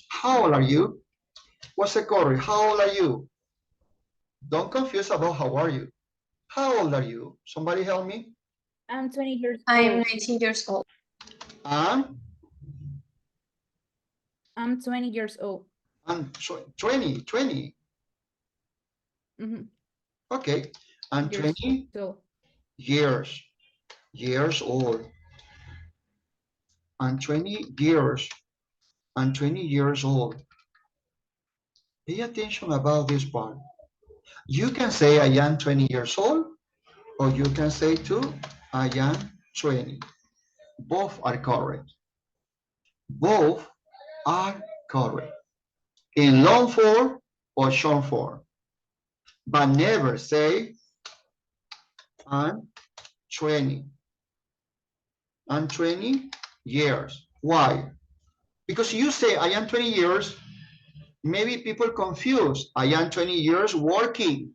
How old are you? What's the correct? How old are you? Don't confuse about how are you. How old are you? Somebody help me. I'm 20 years I'm old. 19 years old. I'm 20 years old. 20. Mhm. Okay. I'm Years 20 old. years old. I'm 20 years. I'm 20 years old. Pay attention about this part. You can say I am 20 years old, or you can say too, I am 20. Both are correct. Both are correct. In long form or short form. But never say I'm 20. I'm 20 years. Why? Because you say I am 20 years, maybe people confuse. I am 20 years working.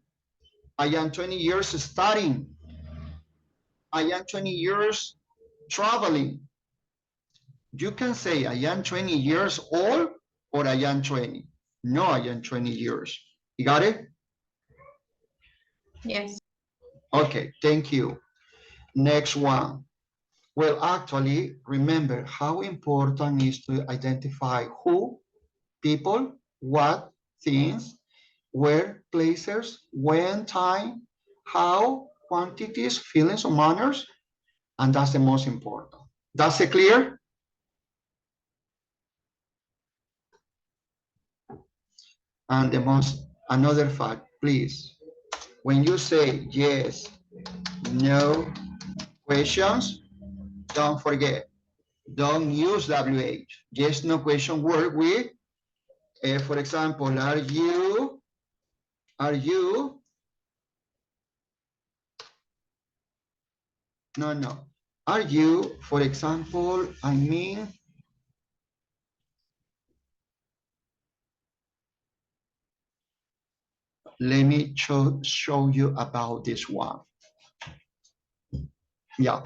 I am 20 years studying. I am 20 years traveling. You can say I am 20 years old or I am 20. No, I am 20 years. You got it? Yes. Okay, thank you. Next one. Well, actually, remember how important is to identify who, people, what, things, where, places, when, time, how, quantities, feelings, or manners, and that's the most important. That's it clear? And another fact, please, when you say yes, no, questions, don't forget, don't use WH. Yes, no question work with, for example, are you, no. Are you, for example, I mean, let me show you about this one. Yeah.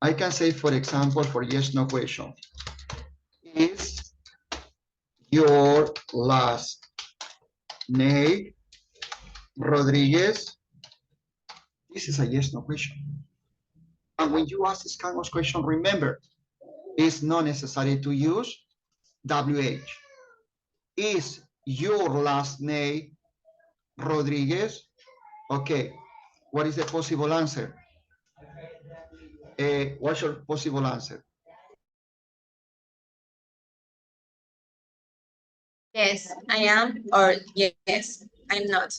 I can say, for example, for yes, no question, is your last name Rodriguez? This is a yes, no question. And when you ask this kind of question, remember, it's not necessary to use WH. Is your last name Rodriguez? Okay, what is the possible answer? What's your possible answer? Yes, I am, or yes, I'm not.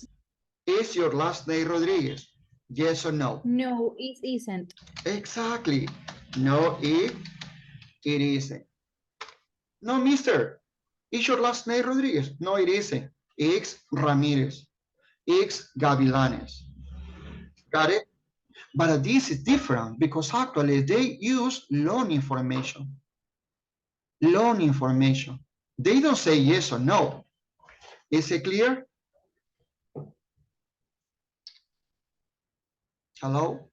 Is your last name Rodriguez? Yes or no? No, it isn't. Exactly. No, it isn't. No, mister. Is your last name Rodriguez? No, it isn't. It's Ramirez. It's Gavilanes. Got it? But this is different because actually they use loan information. Loan information. They don't say yes or no. Is it clear? Hello?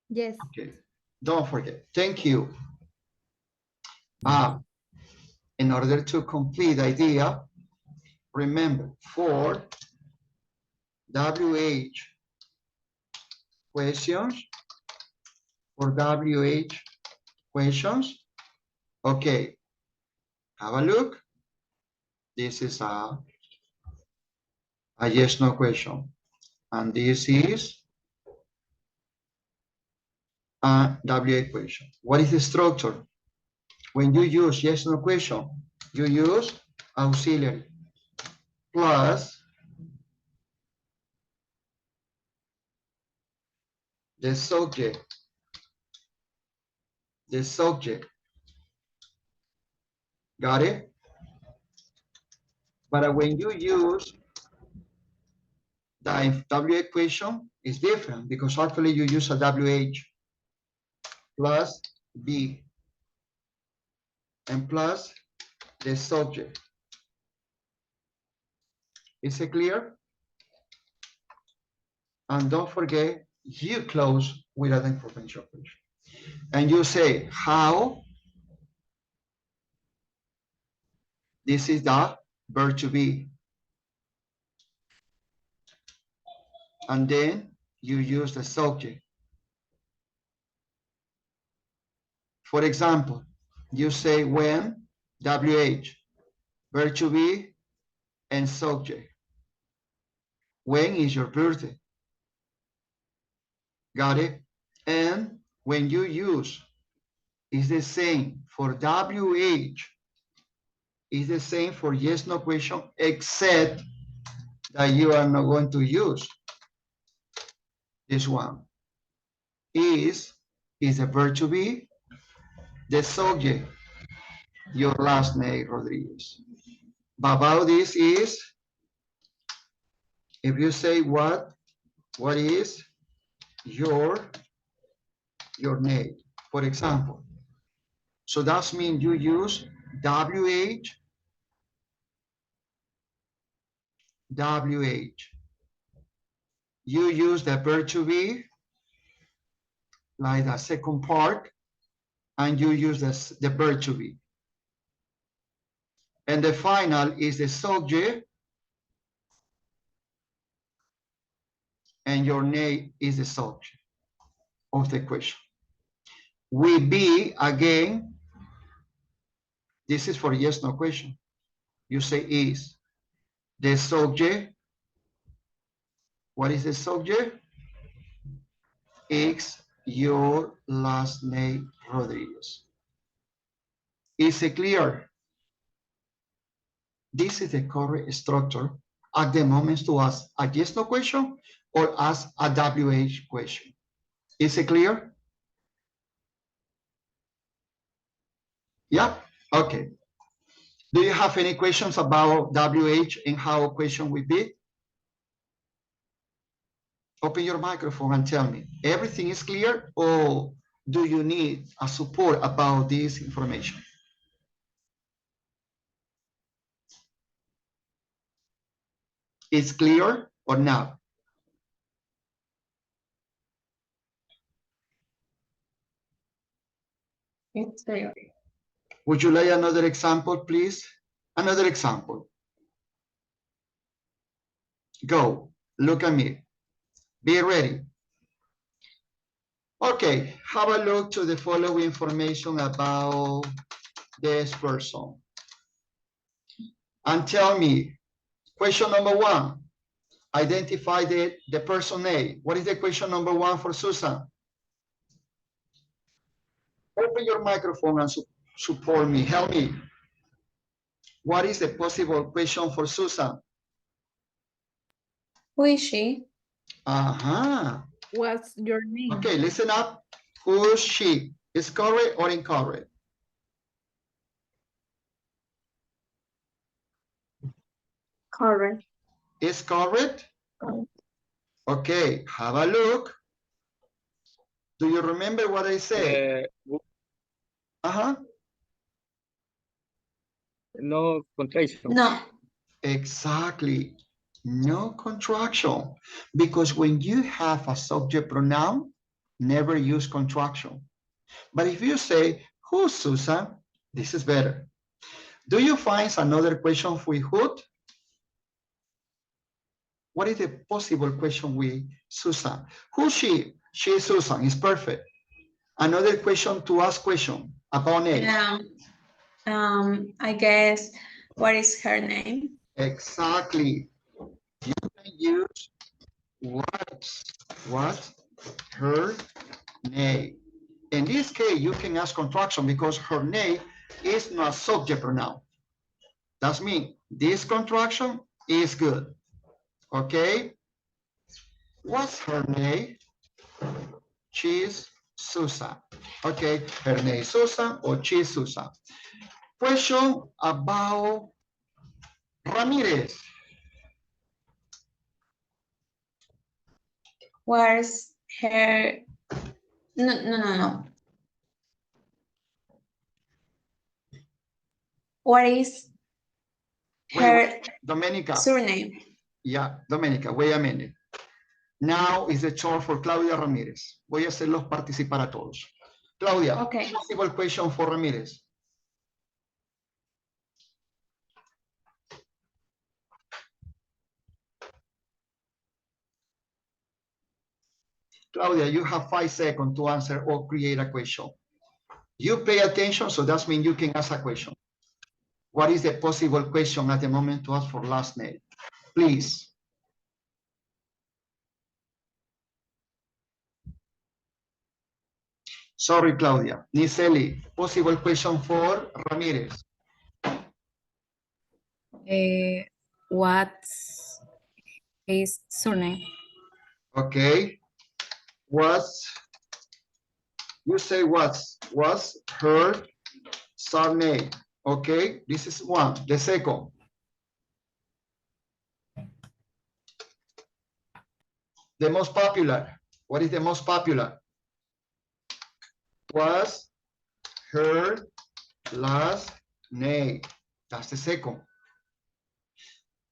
Yes. Okay. Don't forget. Thank you. In order to complete the idea, remember for WH questions, okay, have a look. This is a yes, no question. And this is a WH question. What is the structure? When you use yes, no question, you use auxiliary plus the subject. The subject. Got it? But when you use the WH question, it's different because actually you use a WH plus B and plus the subject. Is it clear? And don't forget, you close with an information question. And you say, how? This is the verb to be. And then you use the subject. For example, you say when, WH, verb to be, and subject. When is your birthday? Got it? And when you use, it's the same for WH, it's the same for yes, no question, except that you are not going to use this one. Is a verb to be, the subject, your last name, Rodriguez. But about this is, if you say what is your name, for example. So that means you use WH, you use the verb to be, like the second part, and you use the verb to be. And the final is the subject, and your name is the subject of the question. With be, again, this is for yes, no question. You say is. The subject, what is the subject? It's your last name, Rodriguez. Is it clear? This is the correct structure at the moment to ask a yes, no question or ask a WH question. Is it clear? Yeah, okay. Do you have any questions about WH and how a question will be? Open your microphone and tell me, everything is clear or do you need a support about this information? It's clear or not? It's clear. Would you like another example, please? Another example. Go, look at me. Be ready. Okay, have a look to the following information about this person. And tell me, question number 1, identify the person name. What is the question number 1 for Susan? Open your microphone and support me, help me. What is the possible question for Susan? Who is she? What's your name? Okay, listen up. Who is she? Is correct or incorrect? Correct. Is correct? Okay, have a look. Do you remember what I said? No contraction. No. Exactly. No contraction. Because when you have a subject pronoun, never use contraction. But if you say, who's Susan? This is better. Do you find another question with who? What is the possible question with Susan? Who's she? She is Susan. It's perfect. Another question to ask question about name. I guess, what is her name? Exactly. You can use what's her name. In this case, you can ask contraction because her name is not subject pronoun. That means this contraction is good. Okay? What's her name? She's Susan. Okay, her name is Susan or she's Susan. Question about Ramirez. Where's her? No. What is her Domenica. surname? Yeah, Domenica, wait a minute. Now is the turn for Claudia Ramirez. Voy a hacerlos participar a todos. Claudia, Okay. possible question for Ramirez. Claudia, you have 5 seconds to answer or create a question. You pay attention, so that means you can ask a question. What is the possible question at the moment to ask for last name? Please. Sorry, Claudia. Niseli, possible question for Ramirez. What's his surname? Okay. You say what's her surname? Okay, this is one. The second. The most popular. What is the most popular? What's her last name? That's the second.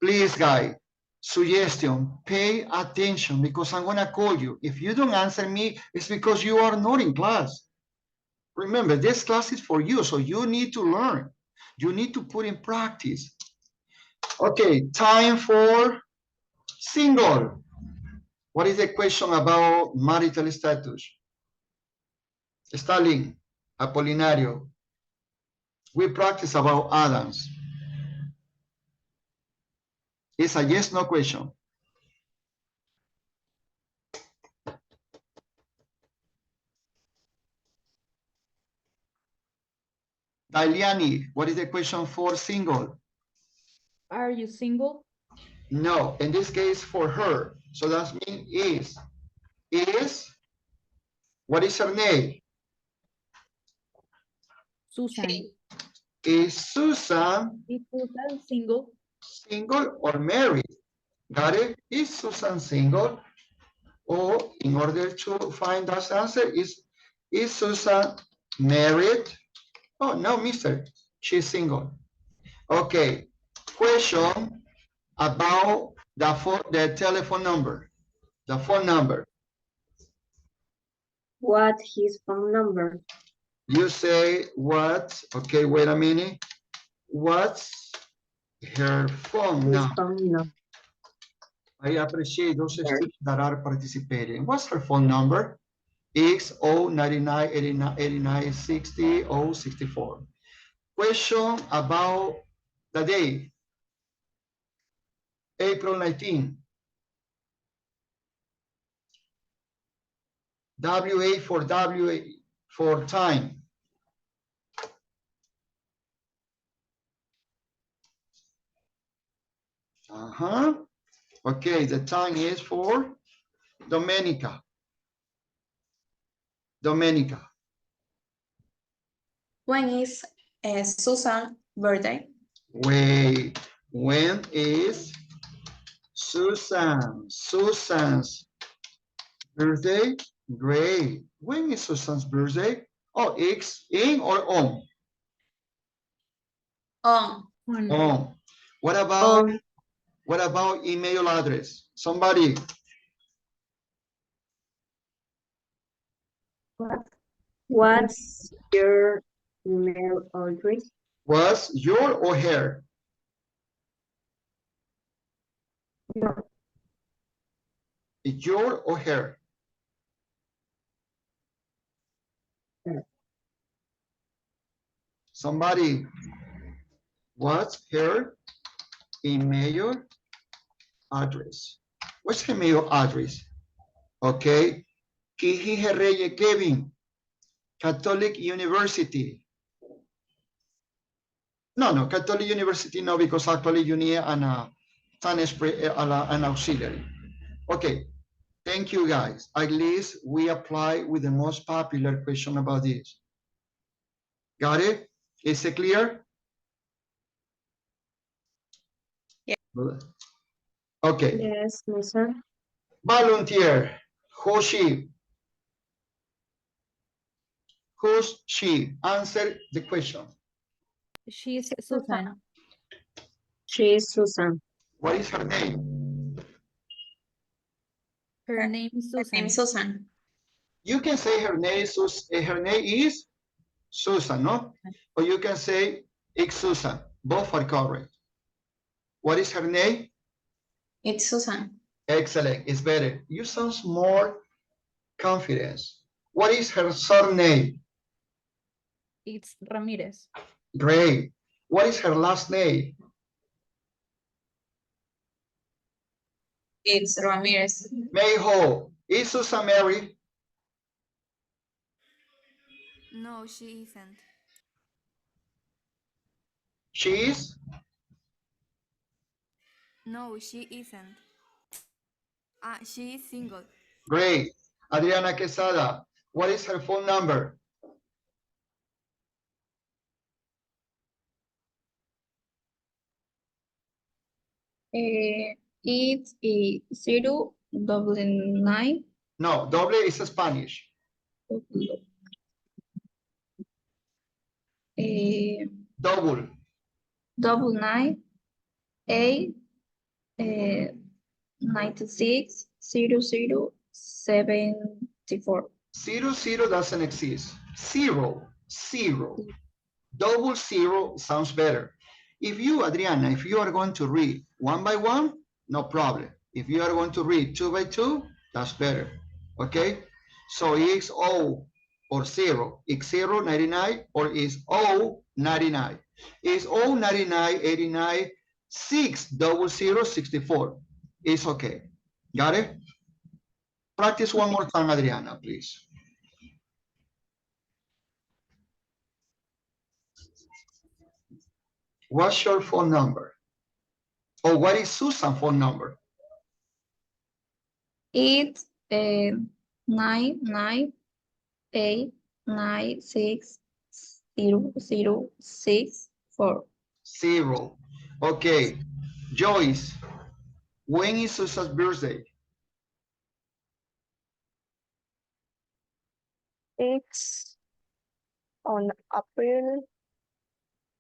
Please, guys, suggestion, pay attention because I'm gonna call you. If you don't answer me, it's because you are not in class. Remember, this class is for you, so you need to learn. You need to put in practice. Okay, time for single. What is the question about marital status? Stalin, Apolinario. We practice about Adams. It's a yes, no question. Daliani, what is the question for single? Are you single? No, in this case for her. So that means is. Is, what is her name? Susan. Is Susan Is Susan single? single or married? Got it? Is Susan single? Or in order to find that answer, is Susan married? Oh, no, mister. She's single. Okay. Question about the telephone number. The phone number. What his phone number? You say what? Okay, wait a minute. What's her phone His number? phone number. I appreciate those students that are participating. What's her phone number? X099896064. Question about the day. April 19. WA for time. Okay, the time is for Domenica. Domenica. When is Susan's birthday? Wait, when is Susan's birthday? Great. When is Susan's birthday? Oh, it's in or on? On. On. What about email address? Somebody. What's your email address? Was your or her? Your or her? Somebody. What's her email address? What's her email address? Okay. Kiji Reyes Kevin, Catholic University. No, Catholic University, no, because actually you need an auxiliary. Okay, thank you guys. At least we apply with the most popular question about this. Got it? Is it clear? Yeah. Okay. Yes, no, sir. Volunteer. Who's she? Who's she? Answer the question. She's Susan. She is Susan. What is her name? Her name is Her name Susan. is Susan. You can say her name is Susan, no? Or you can say it's Susan. Both are correct. What is her name? It's Susan. Excellent. It's better. You sound more confidence. What is her surname? It's Ramirez. Great. What is her last name? It's Ramirez. Mayho. Is Susan married? No, she isn't. She is? No, she isn't. She is single. Great. Adriana Quesada. What is her phone number? It's 099 No, doble is Spanish. Double. 99 8 96 00 74. 00 doesn't exist. Zero. Double zero sounds better. If you, Adriana, if you are going to read one by one, no problem. If you are going to read two by two, that's better. Okay? So it's O or zero. It's 0, 99, or is O 99. Is O 99, 89, 6, 00, 64. It's okay. Got it? Practice one more time, Adriana, please. What's your phone number? Or what is Susan's phone number? It's 998960064. 0. Okay. Joyce, when is Susan's birthday? It's on April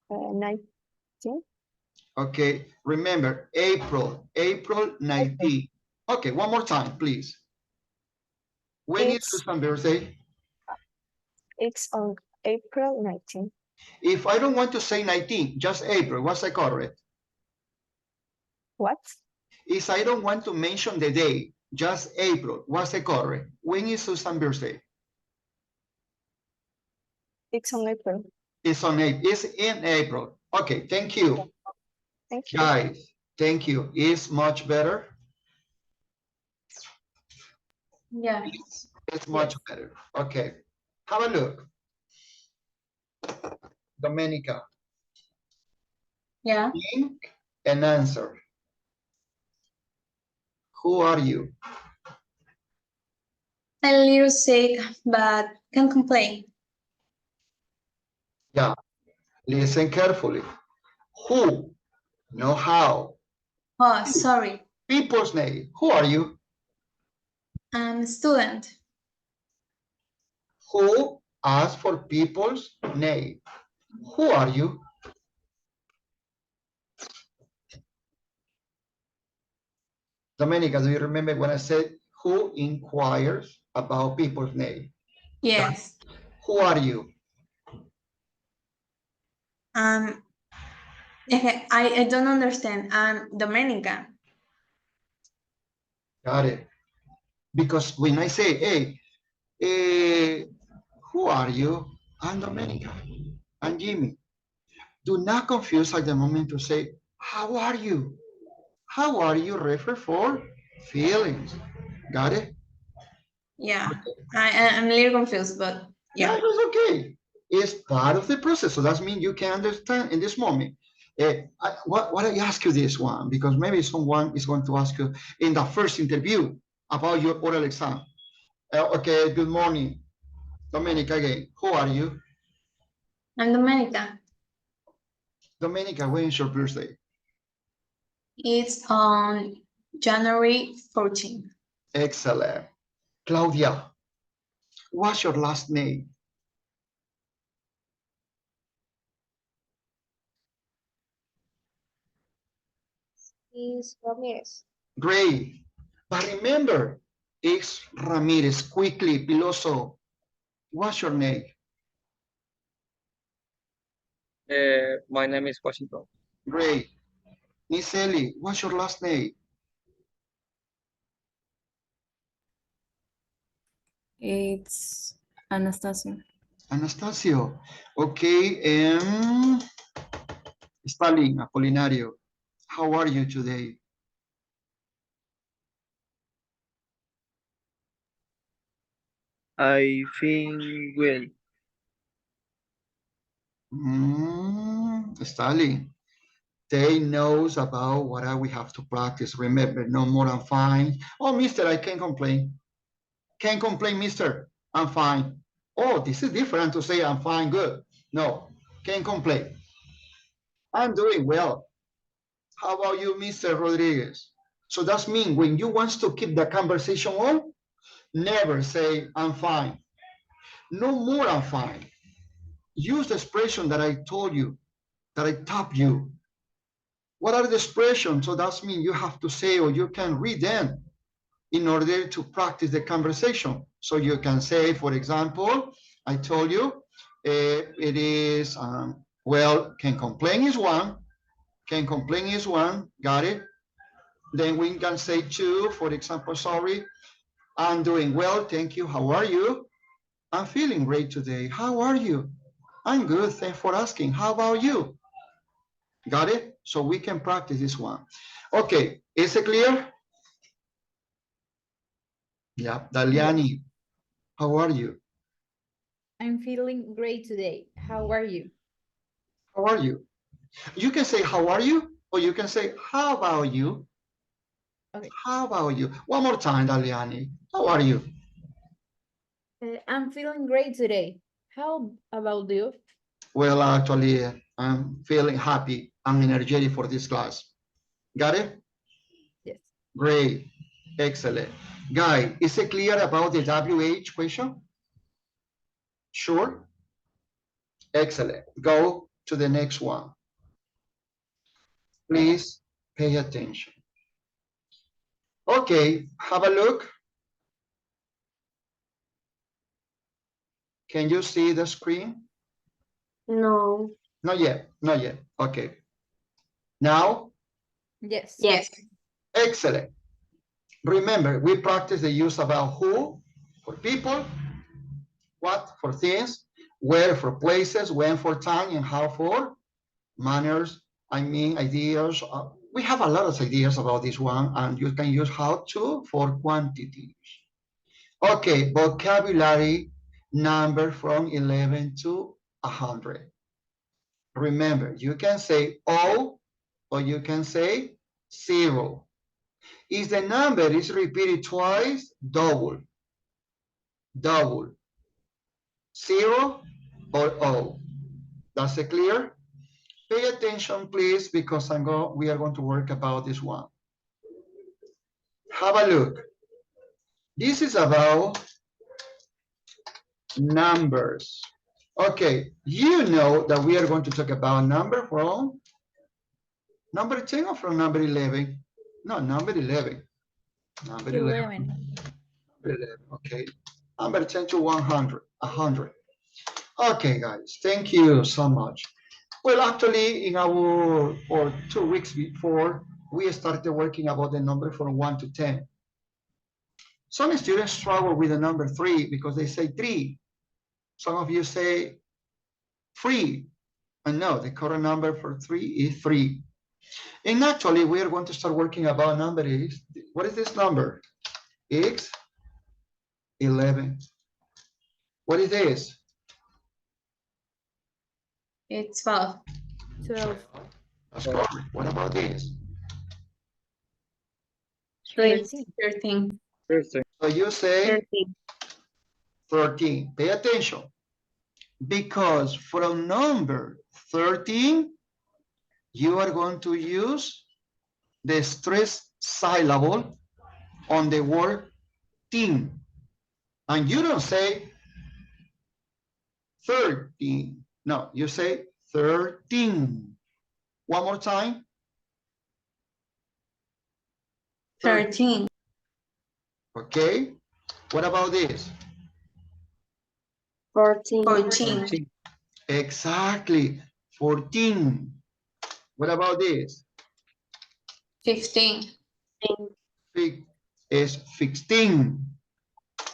19. Okay. Remember, April 19. Okay, one more time, please. When is It's- Susan's birthday? It's on April 19. If I don't want to say 19, just April, what's the correct? What? If I don't want to mention the day, just April, what's the correct? When is Susan's birthday? It's on April. It's on April. It's in April. Okay, thank you. Thank you. Guys, thank you. It's much better. Yeah. It's much better. Okay. Have a look. Domenica, Yeah. think and answer. Who are you? A little sick, but can't complain. Yeah. Listen carefully. Who? No how. Oh, sorry. People's name. Who are you? I'm a student. Who asks for people's name? Who are you? Domenica, do you remember when I said who inquires about people's name? Yes. Who are you? Okay, I don't understand. I'm Domenica. Got it. Because when I say, hey, who are you? I'm Domenica. I'm Jimmy. Do not confuse at the moment to say, how are you? How are you refer for feelings. Got it? Yeah. I'm a little confused, but Yeah, yeah. it's okay. is part of the process. So that means you can understand in this moment. What I ask you this one, because maybe someone is going to ask you in the first interview about your oral exam. Okay, good morning. Domenica again. Who are you? I'm Domenica. Domenica, when is your birthday? It's on January 14th. Excellent. Claudia, what's your last name? Is Ramirez. Great. But remember, it's Ramirez. Quickly, Piloso, what's your name? My name is Washington. Great. Niseli, what's your last name? It's Anastasia. Anastasio. Okay, and Stalin, Apolinario, how are you today? I feel well. Stalin, they knows about what we have to practice. Remember, no more than fine. Oh, mister, I can't complain. Can't complain, mister. I'm fine. Oh, this is different to say I'm fine, good. No, can't complain. I'm doing well. How about you, Mr. Rodriguez? So that's mean when you want to keep the conversation on, never say I'm fine. No more I'm fine. Use the expression that I told you, that I taught you. What are the expressions? So that's mean you have to say or you can read them in order to practice the conversation. So you can say, for example, I told you, it is, well, can complain is one, can complain is one, got it? Then we can say two, for example, sorry, I'm doing well, thank you, how are you? I'm feeling great today, how are you? I'm good, thanks for asking, how about you? Got it? So we can practice this one. Okay, is it clear? Yeah, Daliani, how are you? I'm feeling great today. How are you? How are you? You can say, how are you? Or you can say, how about you? Okay. How about you? One more time, Daliani. How are you? I'm feeling great today. How about you? Well, actually, I'm feeling happy. I'm energetic for this class. Got it? Yes. Great. Excellent. Guy, is it clear about the WH question? Sure? Excellent. Go to the next one. Please pay attention. Okay, have a look. Can you see the screen? No. Not yet, not yet. Okay. Now? Yes. Yes. Excellent. Remember, we practice the use about who for people, what for things, where for places, when for time, and how for manners, I mean ideas. We have a lot of ideas about this one, and you can use how to for quantities. Okay, vocabulary number from 11 to 100. Remember, you can say O or you can say 0. If the number is repeated twice, double. Double. 0 or O. That's it clear? Pay attention, please, because we are going to work about this one. Have a look. This is about numbers. Okay, you know that we are going to talk about number from number 10 or from number 11? No, number 11. Number 11. 11, okay. Number 10 to 100, 100. Okay, guys, thank you so much. Well, actually, in our, or 2 weeks before, we started working about the number from 1 to 10. Some students struggle with the number 3 because they say 3. Some of you say 3. And no, the correct number for 3 is 3. And actually, we are going to start working about number is, what is this number? It's 11. What is this? It's 12. 12. That's correct. What about this? 13. 13. 13. So you say 13. 13. Pay attention. Because from number 13, you are going to use the stress syllable on the word teen. And you don't say 13. No, you say 13. One more time. 13. Okay. What about this? 14. 14. 14. Exactly. 14. What about this? 15. Is 16.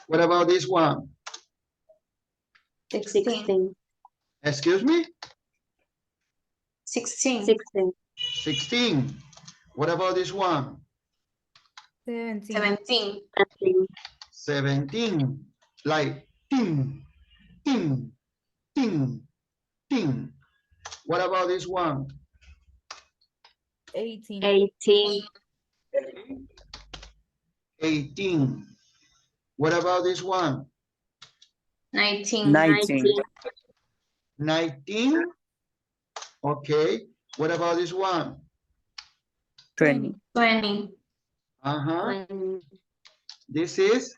What about this one? 16. Excuse me? 16. 16. 16. What about this one? 17. 17. 17. Like ting, ting, ting, ting. What about this one? 18. 18. 18. What about this one? 19. 19. 19. Okay. What about this one? 20. 20. Uh-huh. 20. This is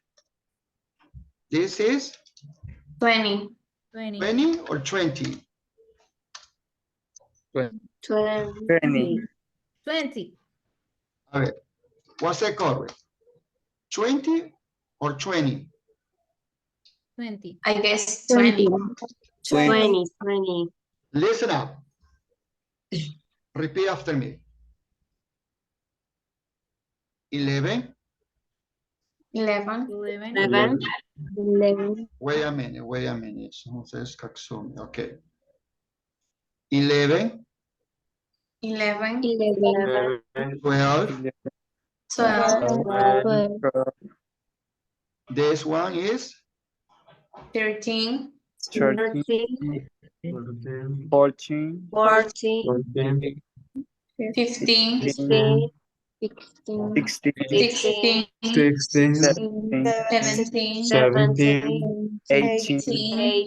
20. 20. 20 or 20? 20. 20. A ver, what's the correct? 20 or 20? 20. I guess 20. 20. 20. Listen up. Repeat after me. 11. 11. 11. 11. 11. Wait a minute. Entonces, Katsumi. Okay. 11, 11. 11. 12. 12. 12. This one is 13. 13. 13. 14. 14. 15. 15. 16. 16. 16, 17. 17. 18.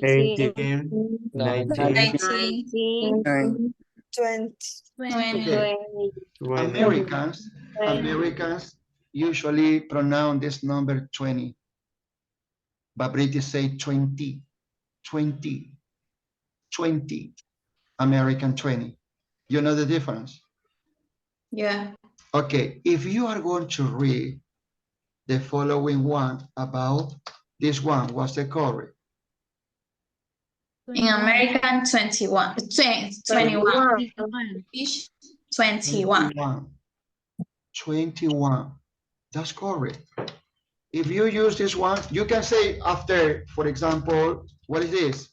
18. 19, 19. 19. 20. 20. Americans usually pronounce this number 20. But British say 20. 20. 20. American 20. You know the difference? Yeah. Okay, if you are going to read the following one about this one, what's the correct? In American, 21. 21. Fish, 21. 21. That's correct. If you use this one, you can say after, for example, what is this?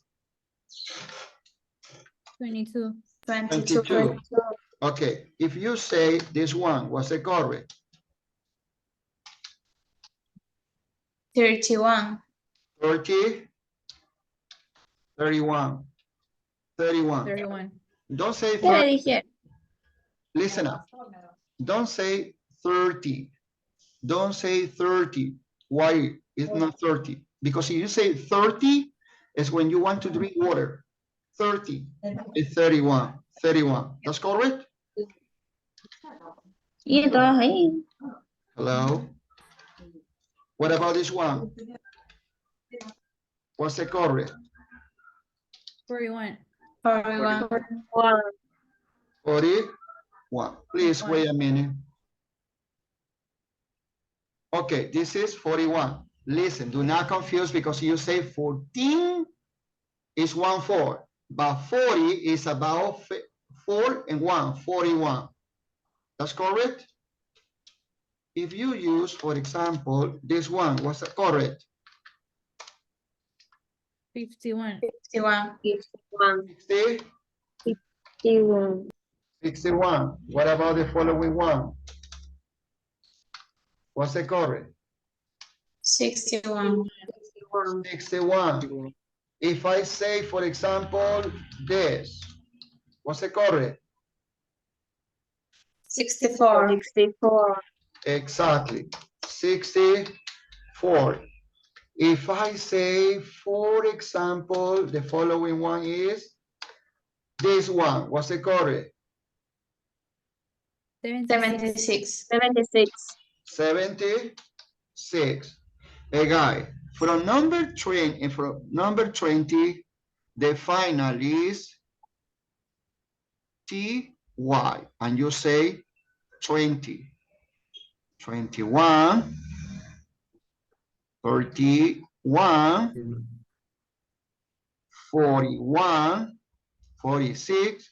22. 22. Okay, if you say this one, what's the correct? 31. 30, 31, 31. 31. Don't say ¿Qué le 30. dije? Listen up. Don't say 30. Don't say 30. Why it's not 30? Because if you say 30, it's when you want to drink water. 30 is 31. 31. That's correct? Y todos ahí. Hello? What about this one? What's the correct? 41. 41. 41. Please wait a minute. Okay, this is 41. Listen, do not confuse because you say 14 is 1 4, but 40 is about 4 and 1, 41. That's correct? If you use, for example, this one, what's correct? 51. 51. 60? 61. What about the following one? What's the correct? 61. 61. If I say, for example, this, What's the correct? 64. 64. Exactly. 64. If I say, for example, the following one is this one. What's the correct? 76. 76. 76. Hey guy, from number 20, the final is TY, and you say 20, 21, 31, 41, 46,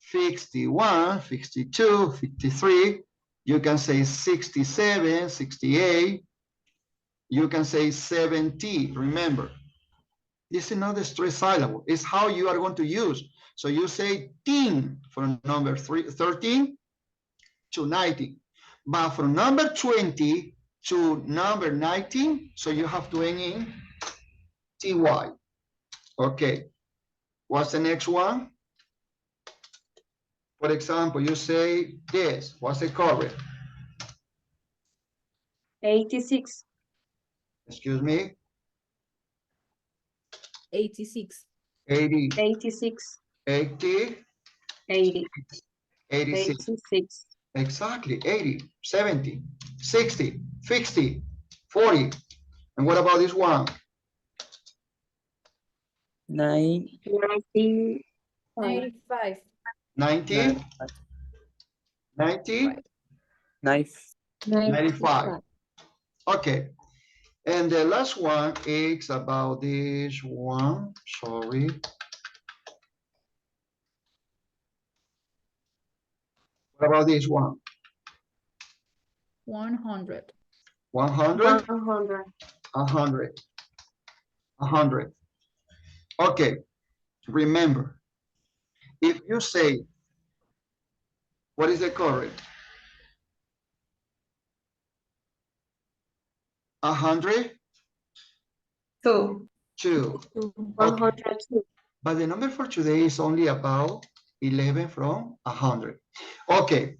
51, 52, 53. You can say 67, 68. You can say 70. Remember, this is not the stress syllable. It's how you are going to use. So you say teen from number 13 to 19. But from number 20 to number 19, so you have to end in TY. Okay. What's the next one? For example, you say this. What's the correct? 86. Excuse me? 86. 80, 86. 80, 80. 86. 86. Exactly, 80, 70, 60, 50, 40. And what about this one? 90. 95. 90, 90, 95. Okay. And the last one is about this one. Sorry. What about this one? 100. 100? 100. 100. 100. Okay. Remember, if you say, what is the correct? 100? 2. 2. 102. But the number for today is only about 11 from 100. Okay.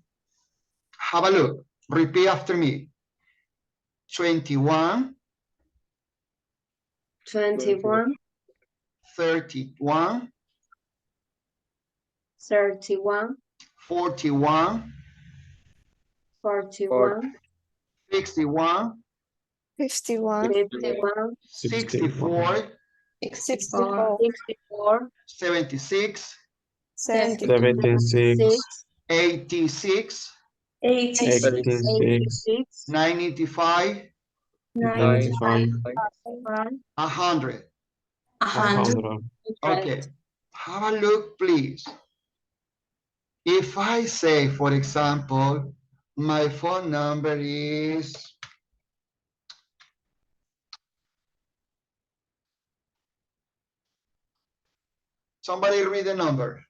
Have a look. Repeat after me. 21, 21. 31, 31. 41, 41. 61, 51. 51. 64, 64. 64. 76, 70. 76, 86, 86. 86, 95, 95, 100. 100. 100. Okay. Have a look, please. If I say, for example, my phone number is somebody read the number.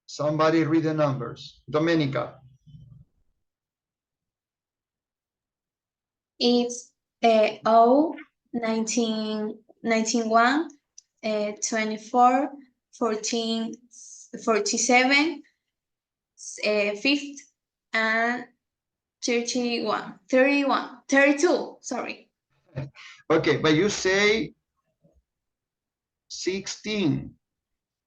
Somebody read the numbers. Domenica. It's 1991, 24, 14, 47, 5th, and 32, sorry. Okay, but you say 16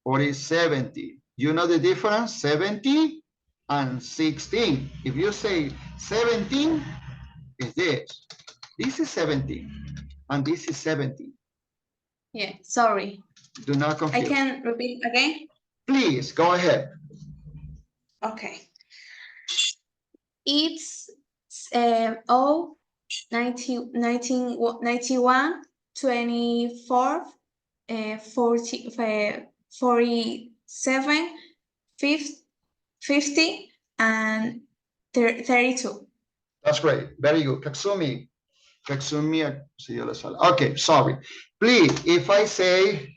or is 70. You know the difference? 70 and 16. If you say 17, is this. This is 17 and this is 70. Yeah, sorry. Do not I confuse. can repeat again? Please, go ahead. Okay. It's 91, 24, 40, 47, 50, and 32. That's great. Very good. Katsumi. Okay, sorry. Please, if I say,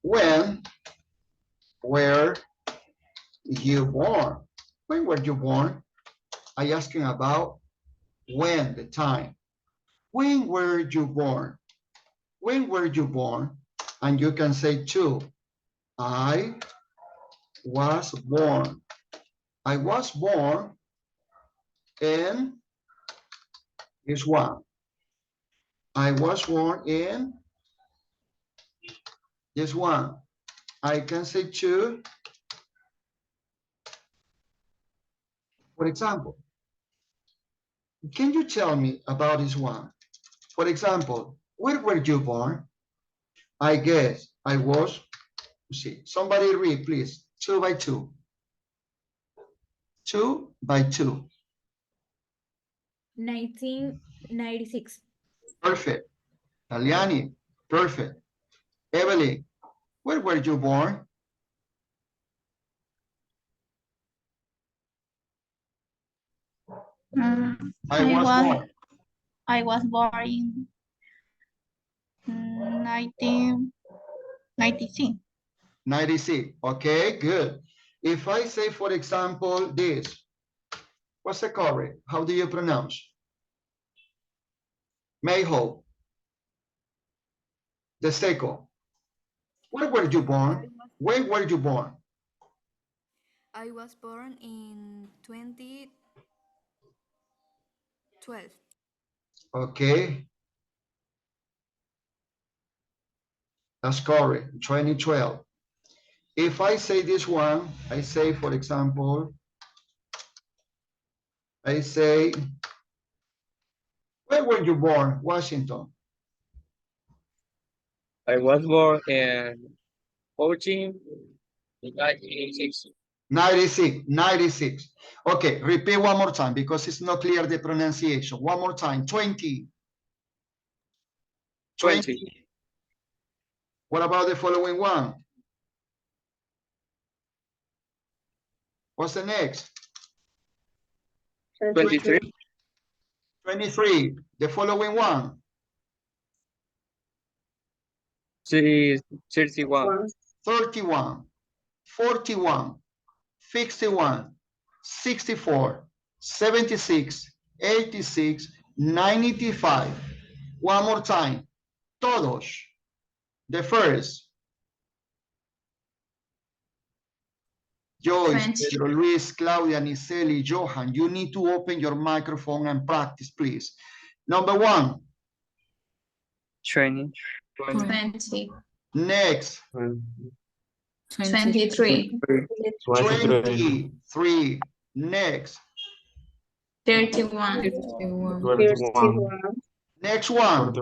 when were you born? When were you born? I asking about when, the time. When were you born? when were you born? And you can say two. I was born. I was born in this one. I was born in this one. I can say two. For example, can you tell me about this one? For example, where were you born? I guess I was, see, somebody read, please, 2 by 2. 2 by 2. 1996. Perfect. Taliani, perfect. Evelyn, where were you born? I was born. I was born in 1996. 96. Okay, good. If I say, for example, this, what's the correct? How do you pronounce? Mayho. The second. Where were you born? When were you born? I was born in 2012. Okay. That's correct. 2012. If I say this one, I say, for example, I say, where were you born? Washington. I was born in 1996. 96, 96. Okay, repeat one more time because it's not clear the pronunciation. One more time, 20. 20. What about the following one? What's the next? 23. 23. The following one? 31. 31, 41, 51, 64, 76, 86, 95. One more time. Todos. The first. Joyce, 20. Pedro Luis, Claudia, Niseli, Johan, you need to open your microphone and practice, please. Number one. 20. 20. Next. 23. 23. Next. 31. 21. Next one.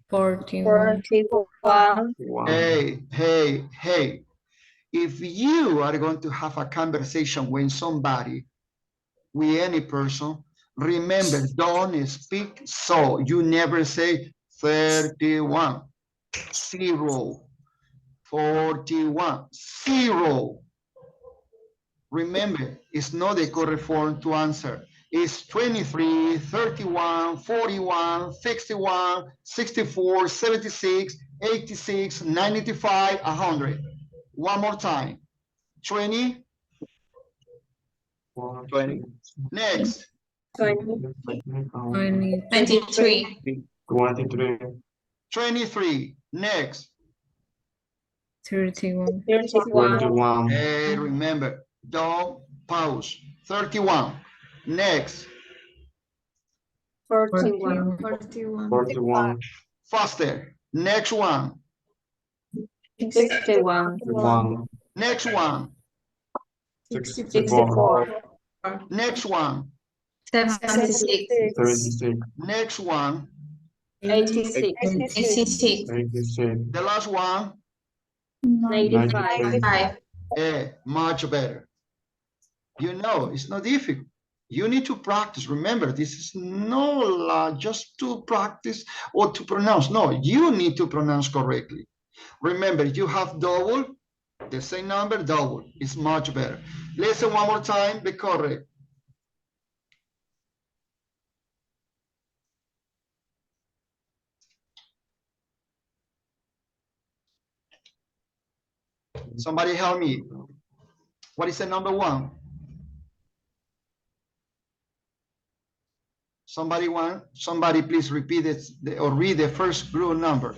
41. 41. Hey. If you are going to have a conversation with somebody, with any person, remember, don't speak so. You never say 31, 0, 41, 0. Remember, it's not the correct form to answer. It's 23, 31, 41, 61, 64, 76, 86, 95, 100. One more time. 20. 20. Next. 23. 23. Next. 31. 21. Hey, remember, don't pause. 31. Next. 41. 41. Faster. Next one. 61. 1. Next one. 64. Next one. 76. 36. Next one. 86. 86. 86. The last one. 95. 5. Much better. You know, it's not difficult. You need to practice. Remember, this is not just to practice or to pronounce. No, you need to pronounce correctly. Remember, you have double, the same number, double. It's much better. Listen one more time, be correct. Somebody help me. What is the number one? Somebody please repeat it or read the first group number.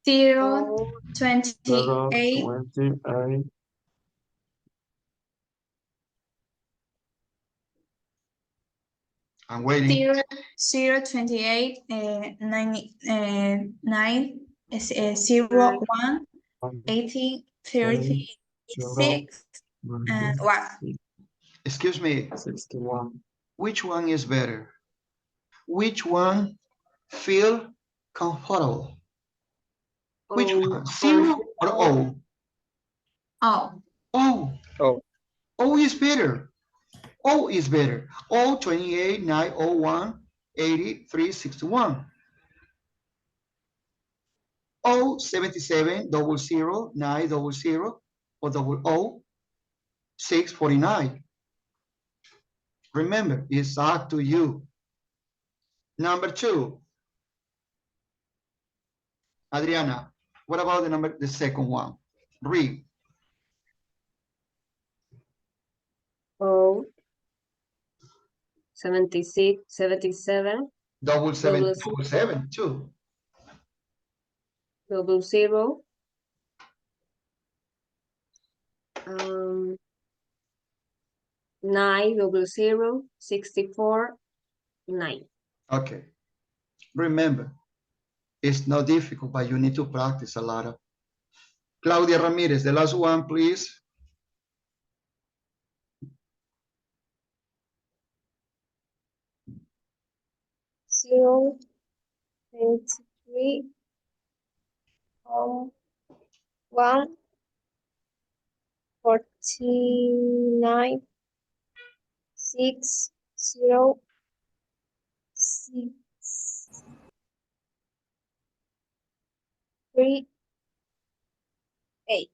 0, 0, 28, 28, I'm waiting. 0, 28, 9, 0, 1, 80, 36, and 1. Excuse me, 61. which one is better? Which one feel comfortable? Which one, 0 or O? Oh, O. Oh, O is better. O is better. O 28, 9, 01, 83, 61. O 77, 00, 9, 00, or double O 649. Remember, it's up to you. Number 2. Adriana, what about the second one? Read. O 76, 77, Double seven, Double double 7, 2. 00, 900, 64, 9. Okay. Remember, it's not difficult, but you need to practice a lot of. Claudia Ramirez, the last one, please. Zero, 23, 1, 49, 6, 0, 6, 3, 8.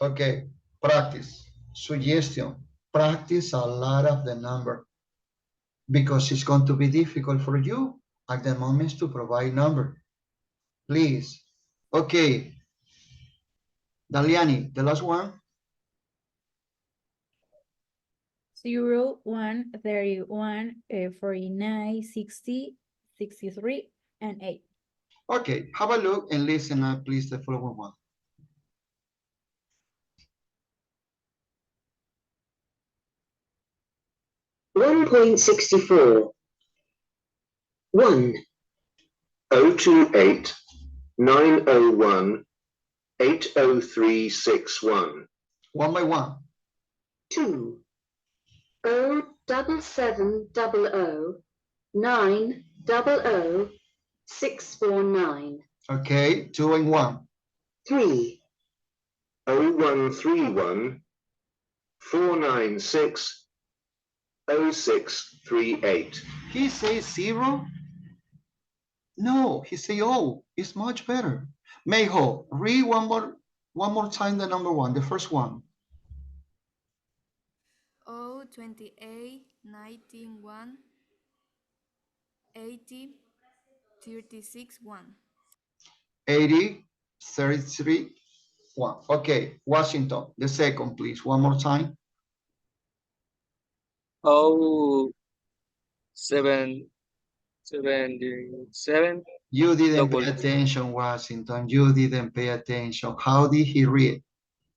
Okay, practice. Suggestion, practice a lot of the number because it's going to be difficult for you at the moment to provide number. Please. Okay. Daliani, the last one. 0, 1, 31, 49, 60, 63, and 8. Okay, have a look and listen up, please, the following one. $1.64 1 028 901 80361 One by one. 2 07700 900 649 Okay, 2 and 1. 3 0131 496 0638. He says 0. No, he say O. It's much better. Mayho, read one more time the number 1, the first one. O 28, 19, 1, 80, 36, 1. 80, 33, 1. Okay, Washington, the second, please. One more time. oh, 77. You didn't Double. pay attention, Washington. You didn't pay attention. How did he read?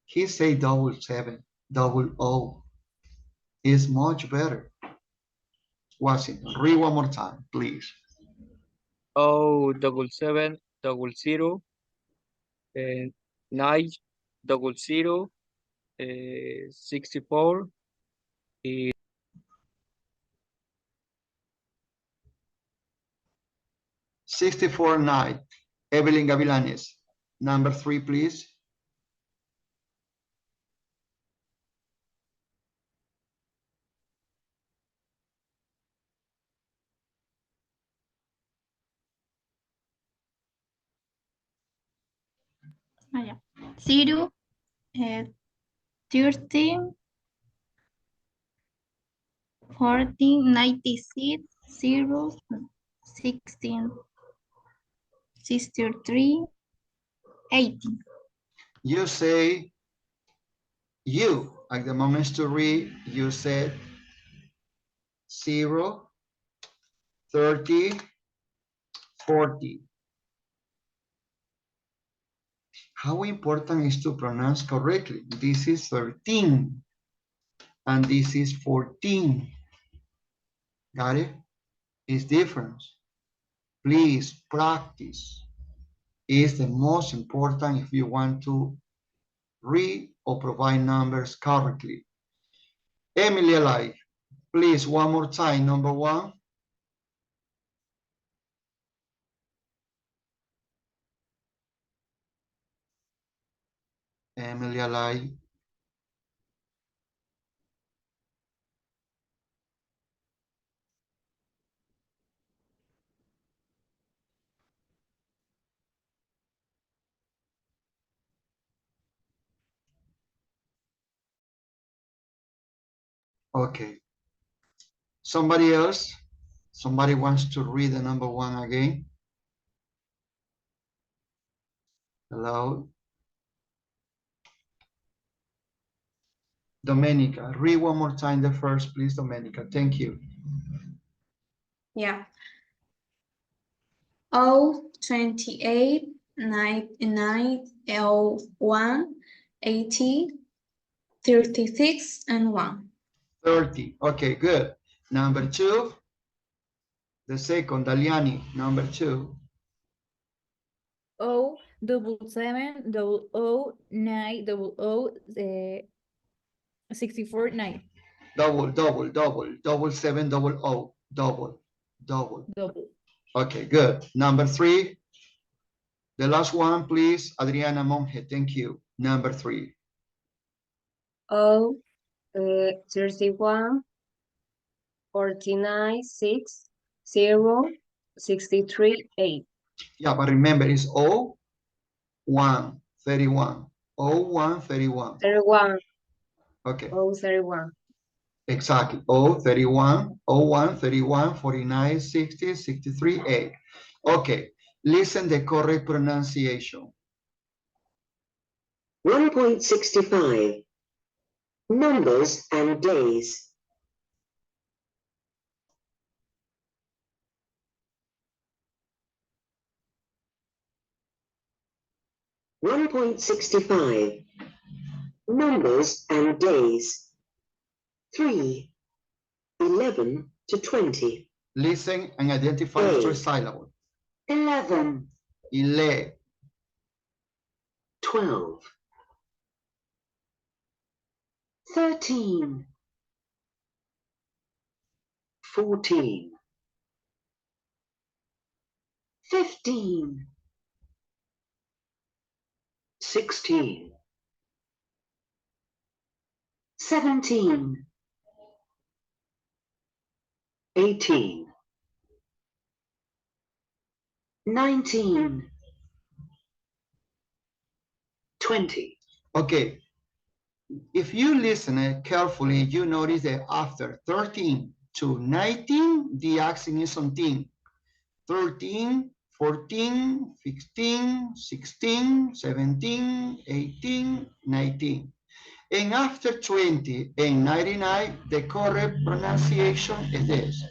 He said 77, 00. Is much better. Washington, read one more time, please. Oh, 77, 00, 9, 00, 64. 64-9. Evelyn Gavilanes. Number 3, please. Ah, yeah. 0, 13, 14, 96, 0, 16, 63, 18. You say, you, at the moment to read, you said 0, 30, 40. How important is to pronounce correctly? This is 13 and this is 14. Got it? It's different. Please practice. Is the most important if you want to read or provide numbers correctly. Emily Alive, please one more time, number one. Emily Alive. Okay. Somebody else? Somebody wants to read the number one again? Hello? Domenica, read one more time the first, please, Domenica. Thank you. Yeah. 028 99 80 36 and 1. 30. Okay, good. Number two. The second, Daliani, number two. 64 9. Double 7 double. Okay, good. Number three. The last one, please, Adriana Monge. Thank you. Number three. 31 49 6 0 63 8. Yeah, but remember it's 1 31. 1 31. 31. Okay. 31. Exactly. 31, 1 31, 49, 60, 63, 8. Okay. Listen the correct pronunciation. 1.65. Numbers and days. (1.65) Numbers and days. 3, 11 to 20. Listen and identify the first syllable. 11, 12, 13, 14, 15, 16, 17, 18, 19, 20. Okay. If you listen carefully, you notice that after 13 to 19, the accent is on teen. 13, 14, 15, 16, 17, 18, 19. And after 20 and 99, the correct pronunciation is this.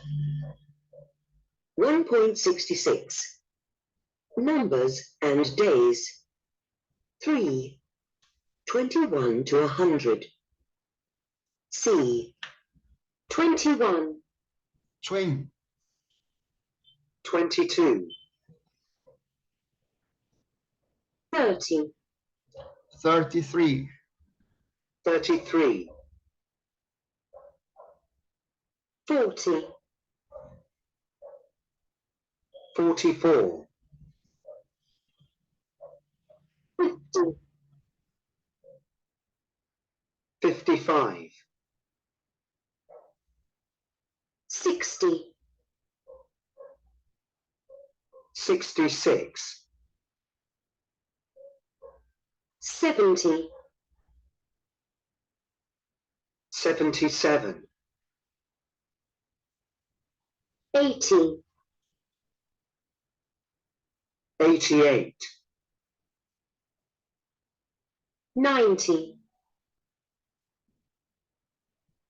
1.66 Numbers and days. 3, 21 to 100. C, 21, 20, 22, 30, 33, 33, 40, 44, 50, 55, 60, 66, 70, 77, 80, 88, 90,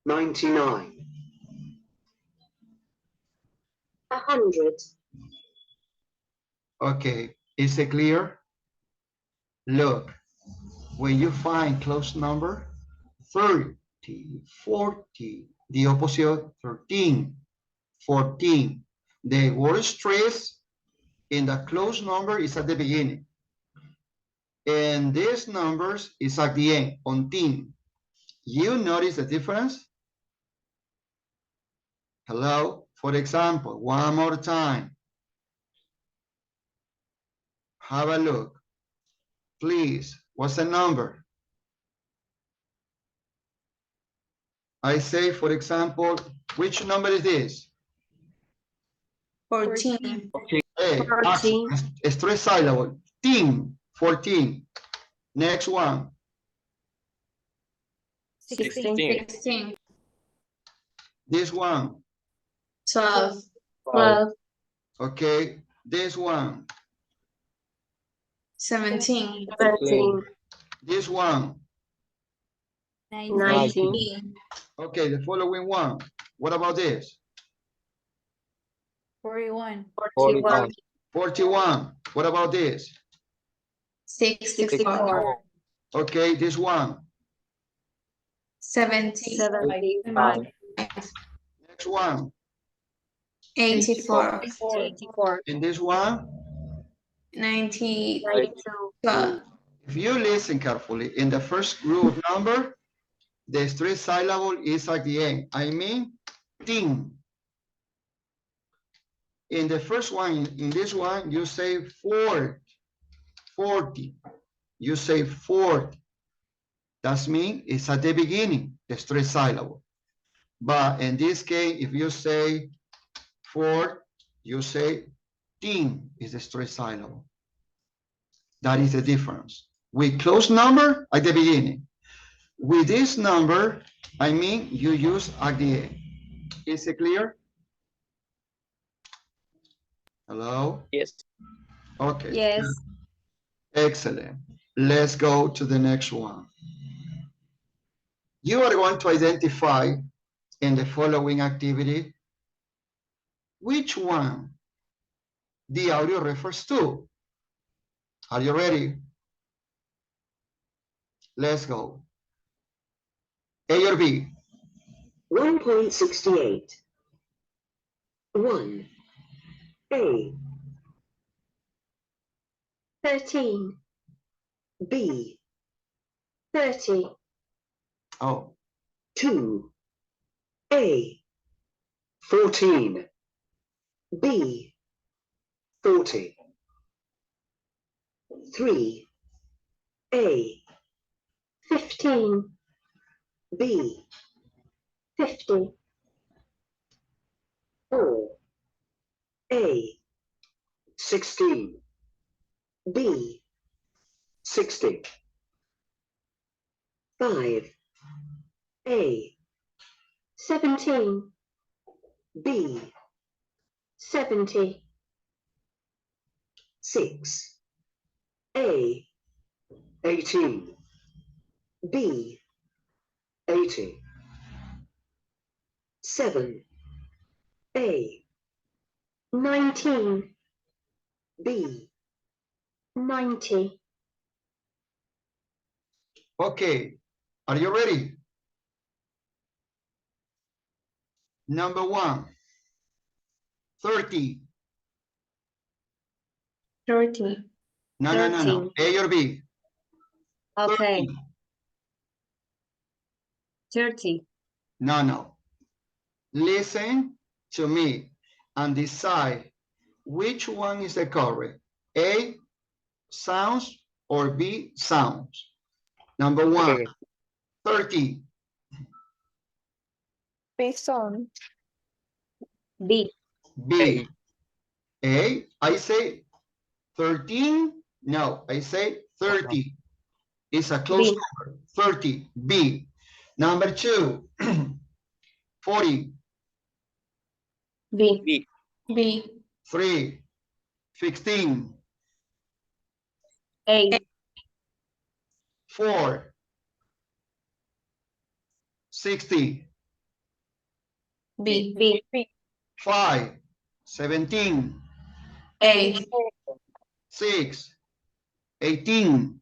99, 100. Okay, is it clear? Look, when you find close number, 30, 40, the opposite of 13, 14. The word stress in the close number is at the beginning. And these numbers is at the end, on teen. You notice the difference? Hello? For example, one more time. Have a look. Please, what's the number? I say, for example, which number is this? 14. Hey, 14. stress syllable. Teen, 14. Next one. 16. 16. This one. 12. 12. Okay. This one. 17. 13. This one. 19. Okay, the following one. What about this? 41. 41. 41. What about this? 64. Okay, this one. 70. 75. Next one. 84. 84. And this one. 92. 92. If you listen carefully, in the first group number, the stress syllable is at the end. I mean, teen. In the first one, in this one, you say 40. You say 40. That means it's at the beginning, the stress syllable. But in this case, if you say 4, you say teen is the stress syllable. That is the difference. With close number at the beginning. With this number, I mean, you use at the end. Is it clear? Hello? Yes. Okay. Yes. Excellent. Let's go to the next one. You are going to identify in the following activity which one the audio refers to. Are you ready? Let's go. A or B? 1.68. 1. A. 13. B. 30. Oh, 2. A. 14. B. 40. 3. A. 15. B. 50. 4. A. 16. B. 60. 5. A. 17. B. 70. 6. A. 18. B. 80. 7. A. 19. B. 90. okay. Are you ready? Number 1, 30. 30. No. A or B? Okay. 30. 30. No. Listen to me and decide which one is the correct. A sounds or B sounds. Number 1, Okay. 30. Based on. B. B. A, I say 13. No, I say 30. It's a close B. number. 30. B. Number 2, 40. B. B. B. 3, 16. A. 4, 60. B. B. 5, 17. A. 6, 18.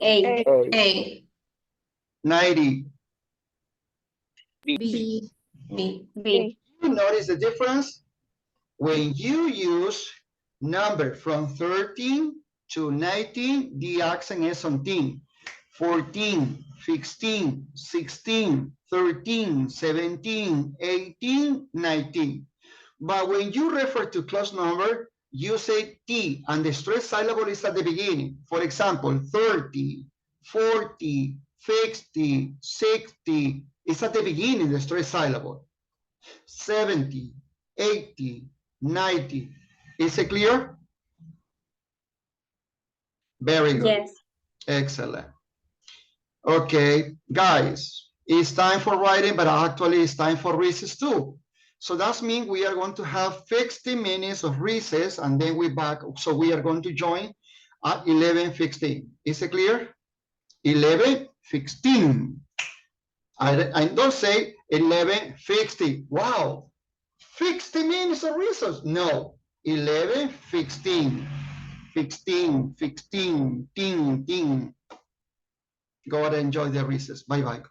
A. A. 90. B. B. B. You notice the difference? When you use number from 13 to 19, the accent is on teen. 14, 15, 16, 13, 17, 18, 19. But when you refer to close number, you say T, and the stress syllable is at the beginning. For example, 30, 40, 50, 60, it's at the beginning, the stress syllable. 70, 80, 90. Is it clear? Very good. Yes. Excellent. Okay, guys, it's time for writing, but actually it's time for recess too. So that means we are going to have 60 minutes of recess and then we back. So we are going to join at 11:15. Is it clear? 11:15. I don't say 11:50. Wow, 60 minutes of recess. No, 11:15. 15, 15, ting, ting. Go ahead and enjoy the recess. Bye-bye.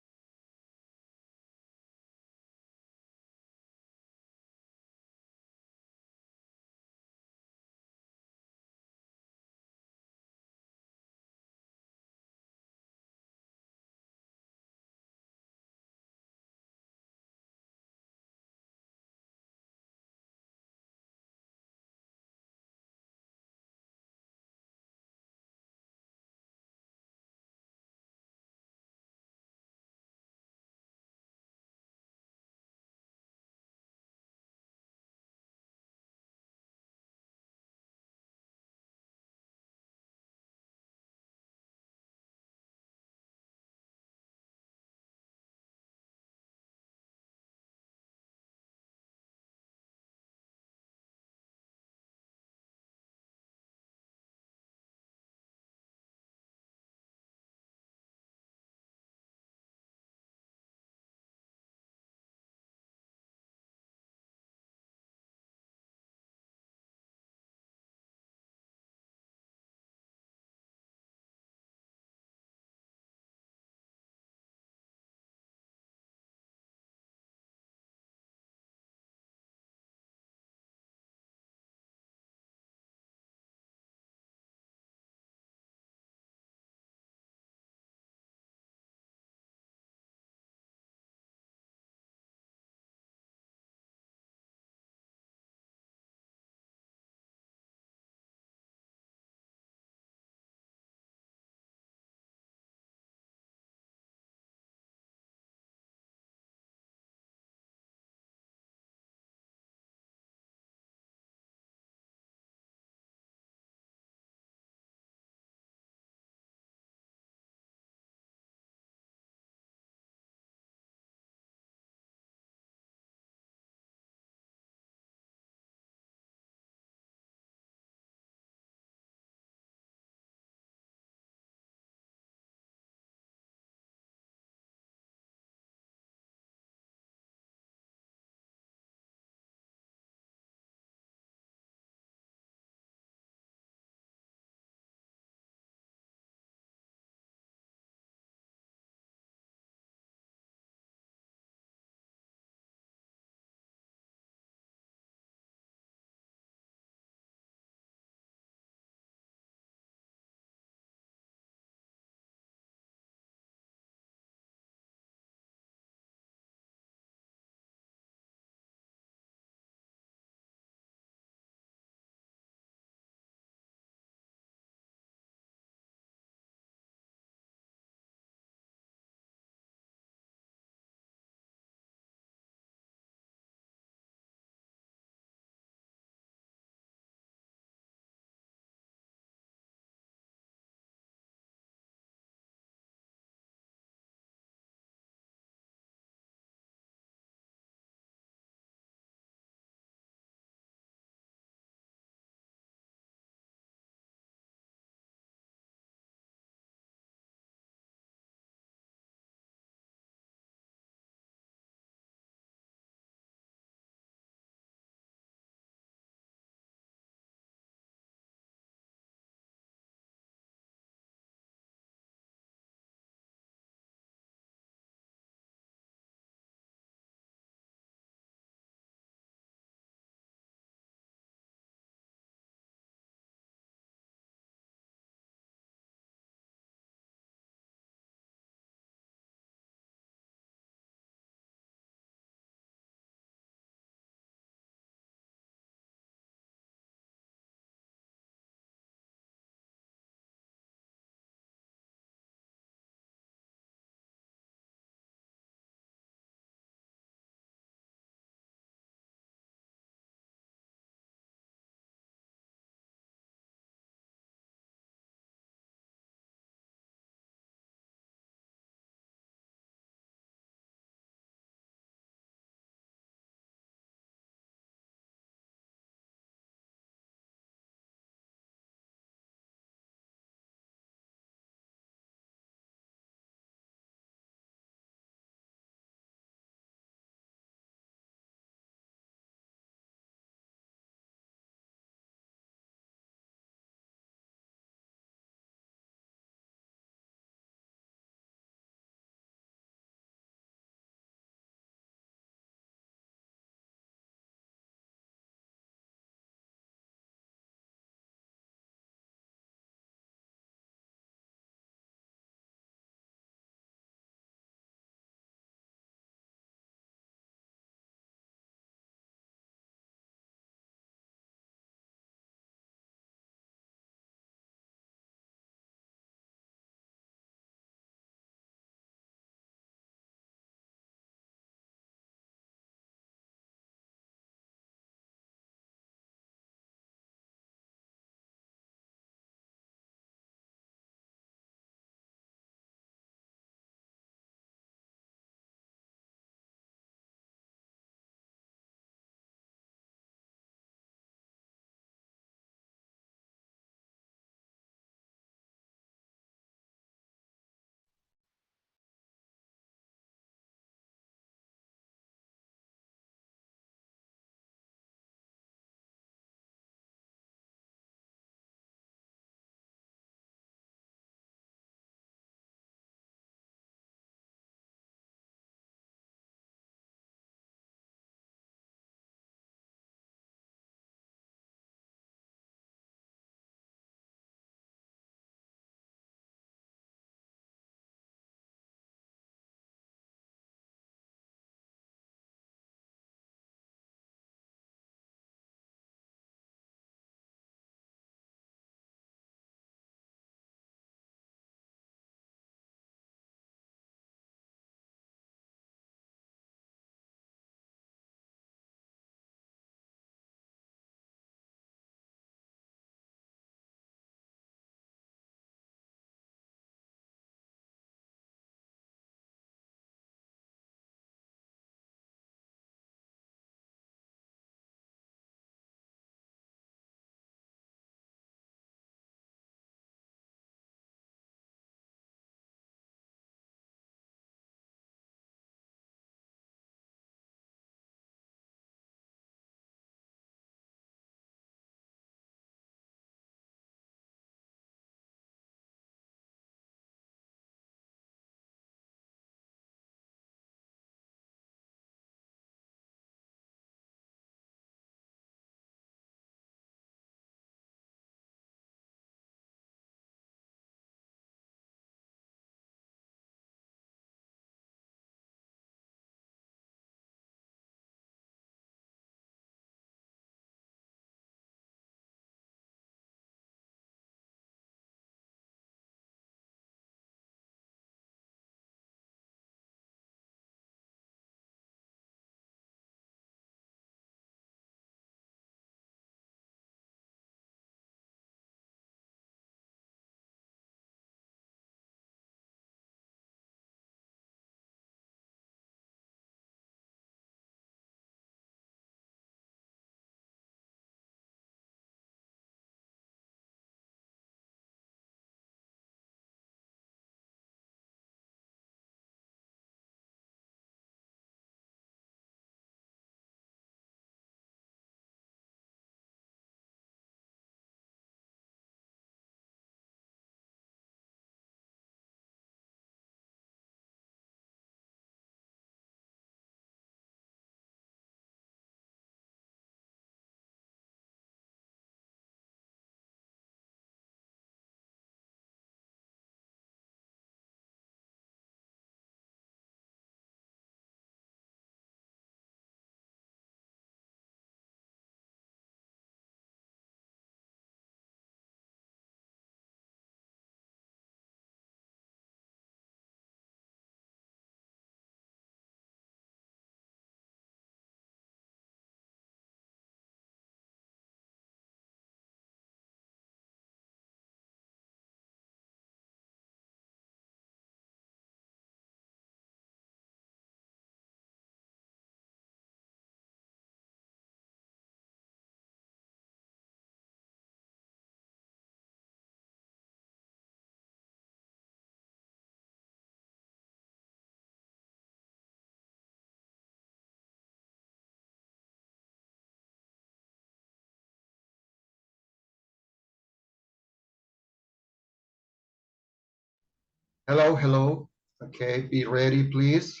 Hello, hello. Okay, be ready, please.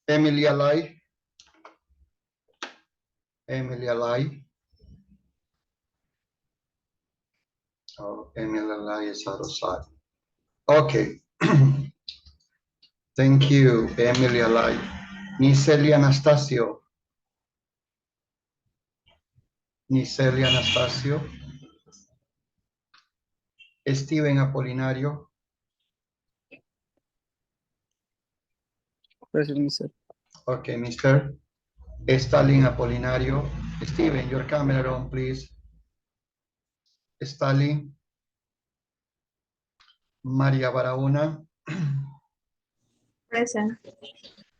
Emily Alay. Emily Alay. Oh, Emily Alay is out of sight. Okay. Thank you, Emily Alay. Niseli Anastasio. Niseli Anastasio. Steven Apolinario. Present, Mr. Okay, Mr. Stalin Apolinario. Steven, your camera on, please. Stalin. María Barahona. Present.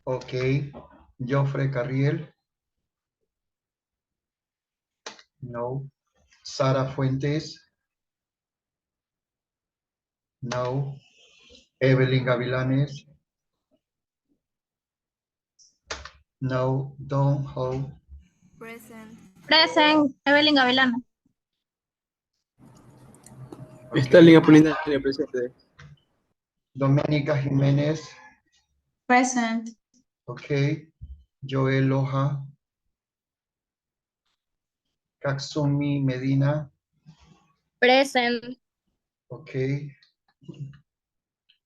Okay. Joffre Carriel. No. Sara Fuentes. No. Evelyn Gavilanes. No. Don Ho. Present. Present. Evelyn Gavilán. Stalin Apolinario, presente. Doménica Jiménez. Present. Okay. Joel Loja. Katsumi Medina. Present. Okay.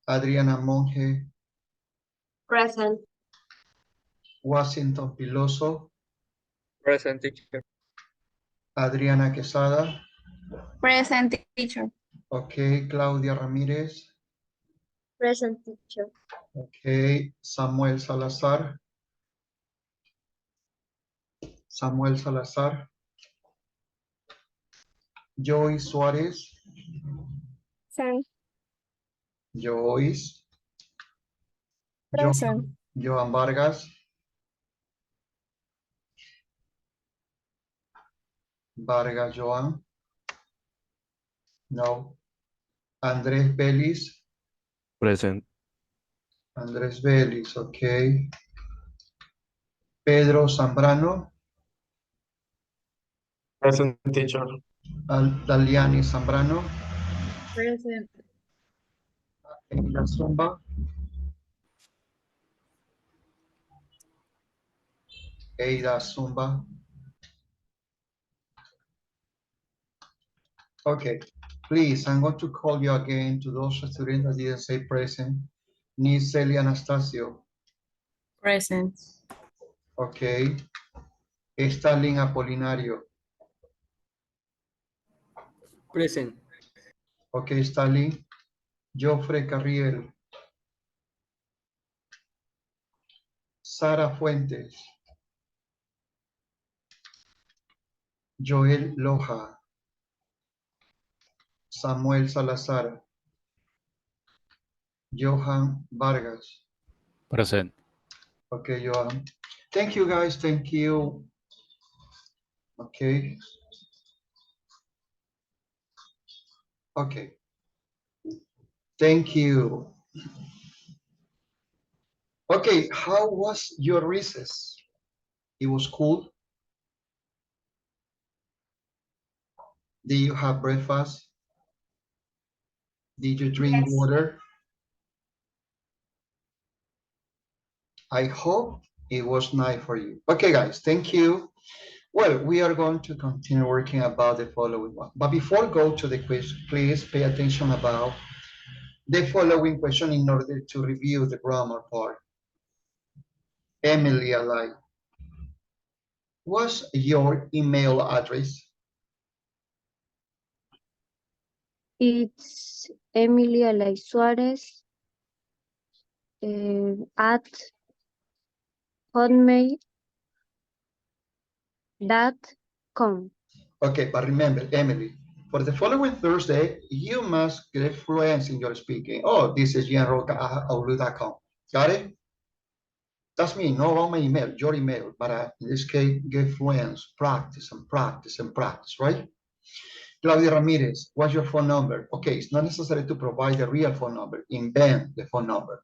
Adriana Monge. Present. Washington Piloso. Present, teacher. Adriana Quesada. Present, teacher. Okay. Claudia Ramírez. Present, teacher. Okay. Samuel Salazar. Samuel Salazar. Joy Suárez. Present. Joyce. Present. Joan Vargas. Vargas Joan. No. Andrés Vélez. Present. Andrés Vélez, okay. Pedro Zambrano. Present, teacher. Daliani Zambrano. Present. Eida Zumba. Eida Zumba. Okay, please, I'm going to call you again to those students that didn't say present. Niseli Anastasio. Present. Okay. Stalin Apolinario. Present. Okay, Stalin. Joffre Carriel. Sara Fuentes. Joel Loja. Samuel Salazar. Johan Vargas. Present. Okay, Johan. Thank you, guys. Thank you. Okay. Okay. Thank you. Okay, how was your recess? It was cool. Did you have breakfast? Did you drink water? I hope it was nice for you. Okay, guys, thank you. Well, we are going to continue working about the following one. But before go to the quiz, please pay attention about the following question in order to review the grammar part. Emily Alay, what's your email address? It's Emilia Lay Suarez at hotmail.com. Okay, but remember, Emily, for the following Thursday, you must get fluency in your speaking. Oh, this is gianroca@outlook.com. Got it? That's me, no about my email, your email, but in this case, get fluent, practice and practice and practice, right? Claudia Ramirez, what's your phone number? Okay, it's not necessary to provide the real phone number. Invent the phone number.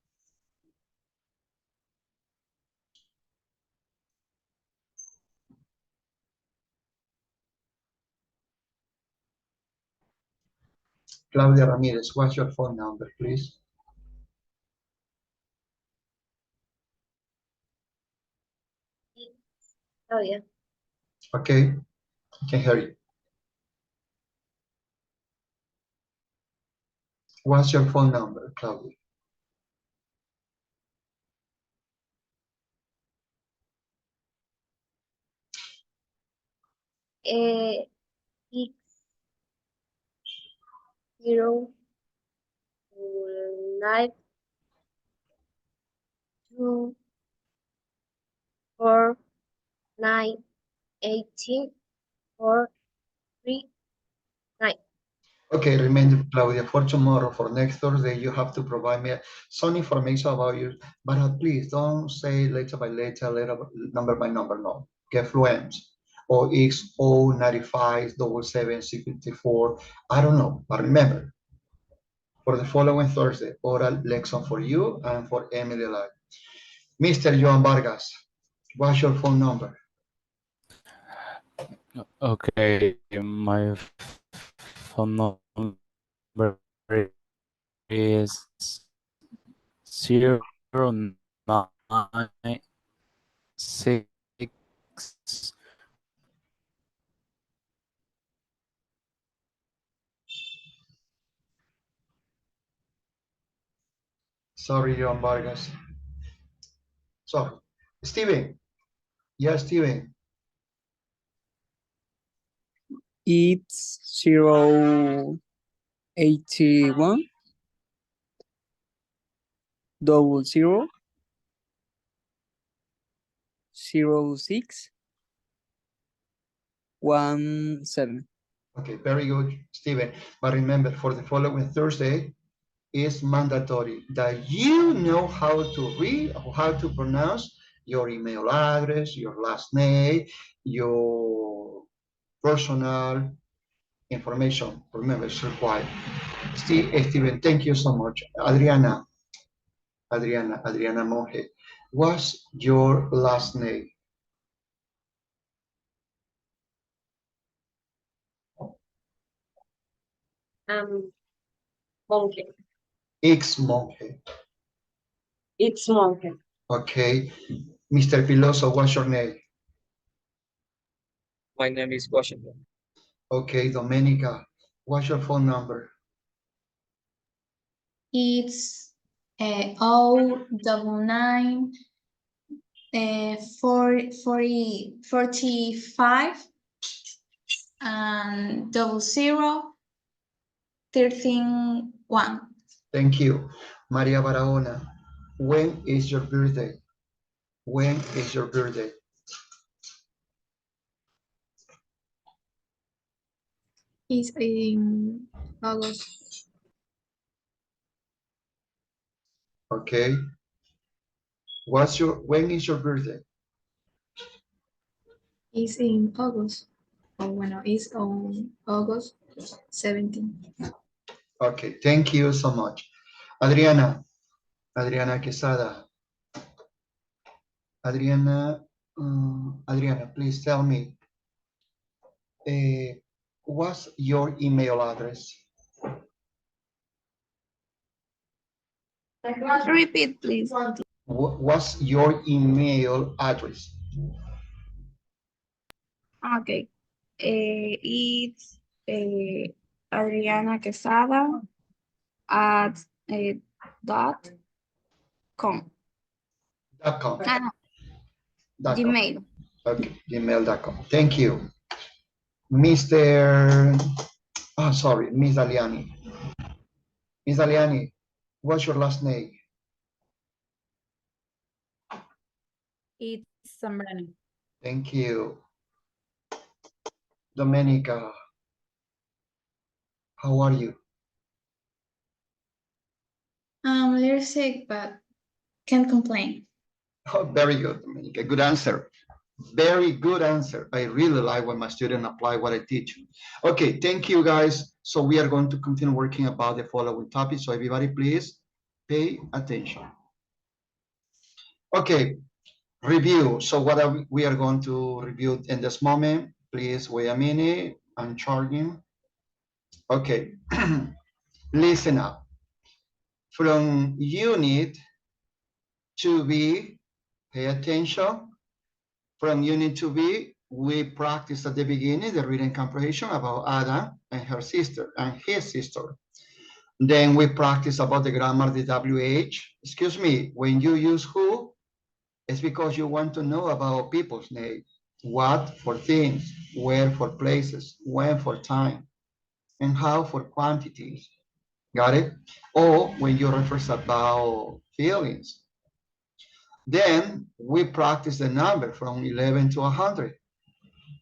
Claudia Ramirez, what's your phone number, please? Oh, yeah. Okay, I can hear you. What's your phone number, Claudia? X 0 9 2 4 9 18 4 3 9. Okay, remember, Claudia, for tomorrow, for next Thursday, you have to provide me some information about you, but please don't say letter by letter, number by number, no. Get fluent. Or XO 95 77 64. I don't know, but remember, for the following Thursday, oral lesson for you and for Emily Live. Mr. Joan Vargas, what's your phone number? Okay, my phone number is 096. Sorry, Joan Vargas. Sorry. Steven. Yes, Steven. It's 081 00 06 17. Okay, very good, Steven. But remember, for the following Thursday, it's mandatory that you know how to read or how to pronounce your email address, your last name, your personal information. Remember, it's required. Steven, thank you so much. Adriana Monge, what's your last name? Monkey. X Monge. It's monkey. Okay. Mr. Piloso, what's your name? My name is Washington. Okay, Domenica, what's your phone number? It's 099 45 and 00 13 1. Thank you. Maria Barahona, when is your birthday? When is your birthday? It's in August. Okay. When is your birthday? It's in August. Oh, bueno, it's on August 17. Okay, thank you so much. Adriana Quesada. Adriana, please tell me, what's your email address? Repeat, please. What's your email address? Okay. It's Adriana Quesada at .com. .com. Ah, no. .com. Gmail. Okay, gmail.com. Thank you. Miss Aliani. Miss Aliani, what's your last name? It's Zambrano. Thank you. Domenica, how are you? I'm a little sick, but can't complain. Oh, very good, Domenica. Good answer. Very good answer. I really like when my students apply what I teach. Okay, thank you guys. So we are going to continue working about the following topics. So everybody, please pay attention. Okay, review. So what we are going to review in this moment, please wait a minute. I'm charging. Okay. Listen up. From unit 2B, pay attention. From unit 2B, we practice at the beginning the reading comprehension about Ada and her sister and his sister. Then we practice about the grammar, the WH. Excuse me, when you use who, it's because you want to know about people's names. What for things, where for places, when for time, and how for quantities. Got it? Or when you refer about feelings. Then we practice the number from 11 to 100.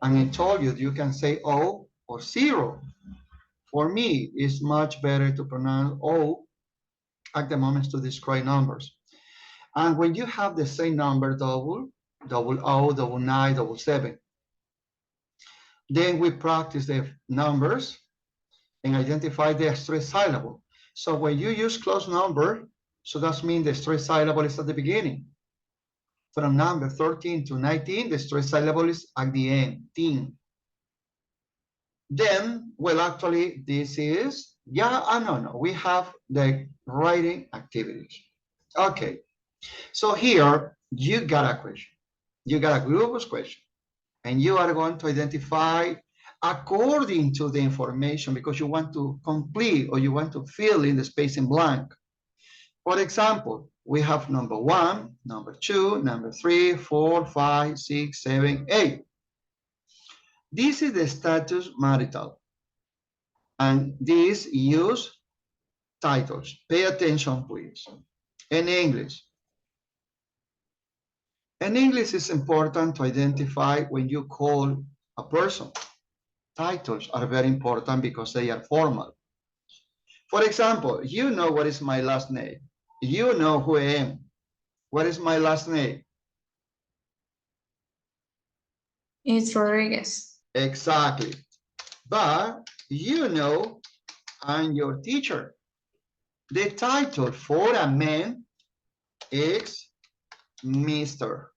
And I told you, you can say O or 0. For me, it's much better to pronounce O at the moment to describe numbers. And when you have the same number, double O, double 9, double 7, then we practice the numbers and identify the stress syllable. So when you use close number, so that means the stress syllable is at the beginning. From number 13 to 19, the stress syllable is at the end, teen. Then, well, actually, this is, no, we have the writing activities. Okay, so here, you got a question. You got a group of questions, and you are going to identify according to the information because you want to complete or you want to fill in the space in blank. For example, we have number 1, number 2, number 3, 4, 5, 6, 7, 8. This is the status marital. And these use titles. Pay attention, please. In English. In English, it's important to identify when you call a person. Titles are very important because they are formal. For example, you know what is my last name. You know who I am. What is my last name? It's Rodriguez. Exactly. But you know I'm your teacher. The title for a man is Mr.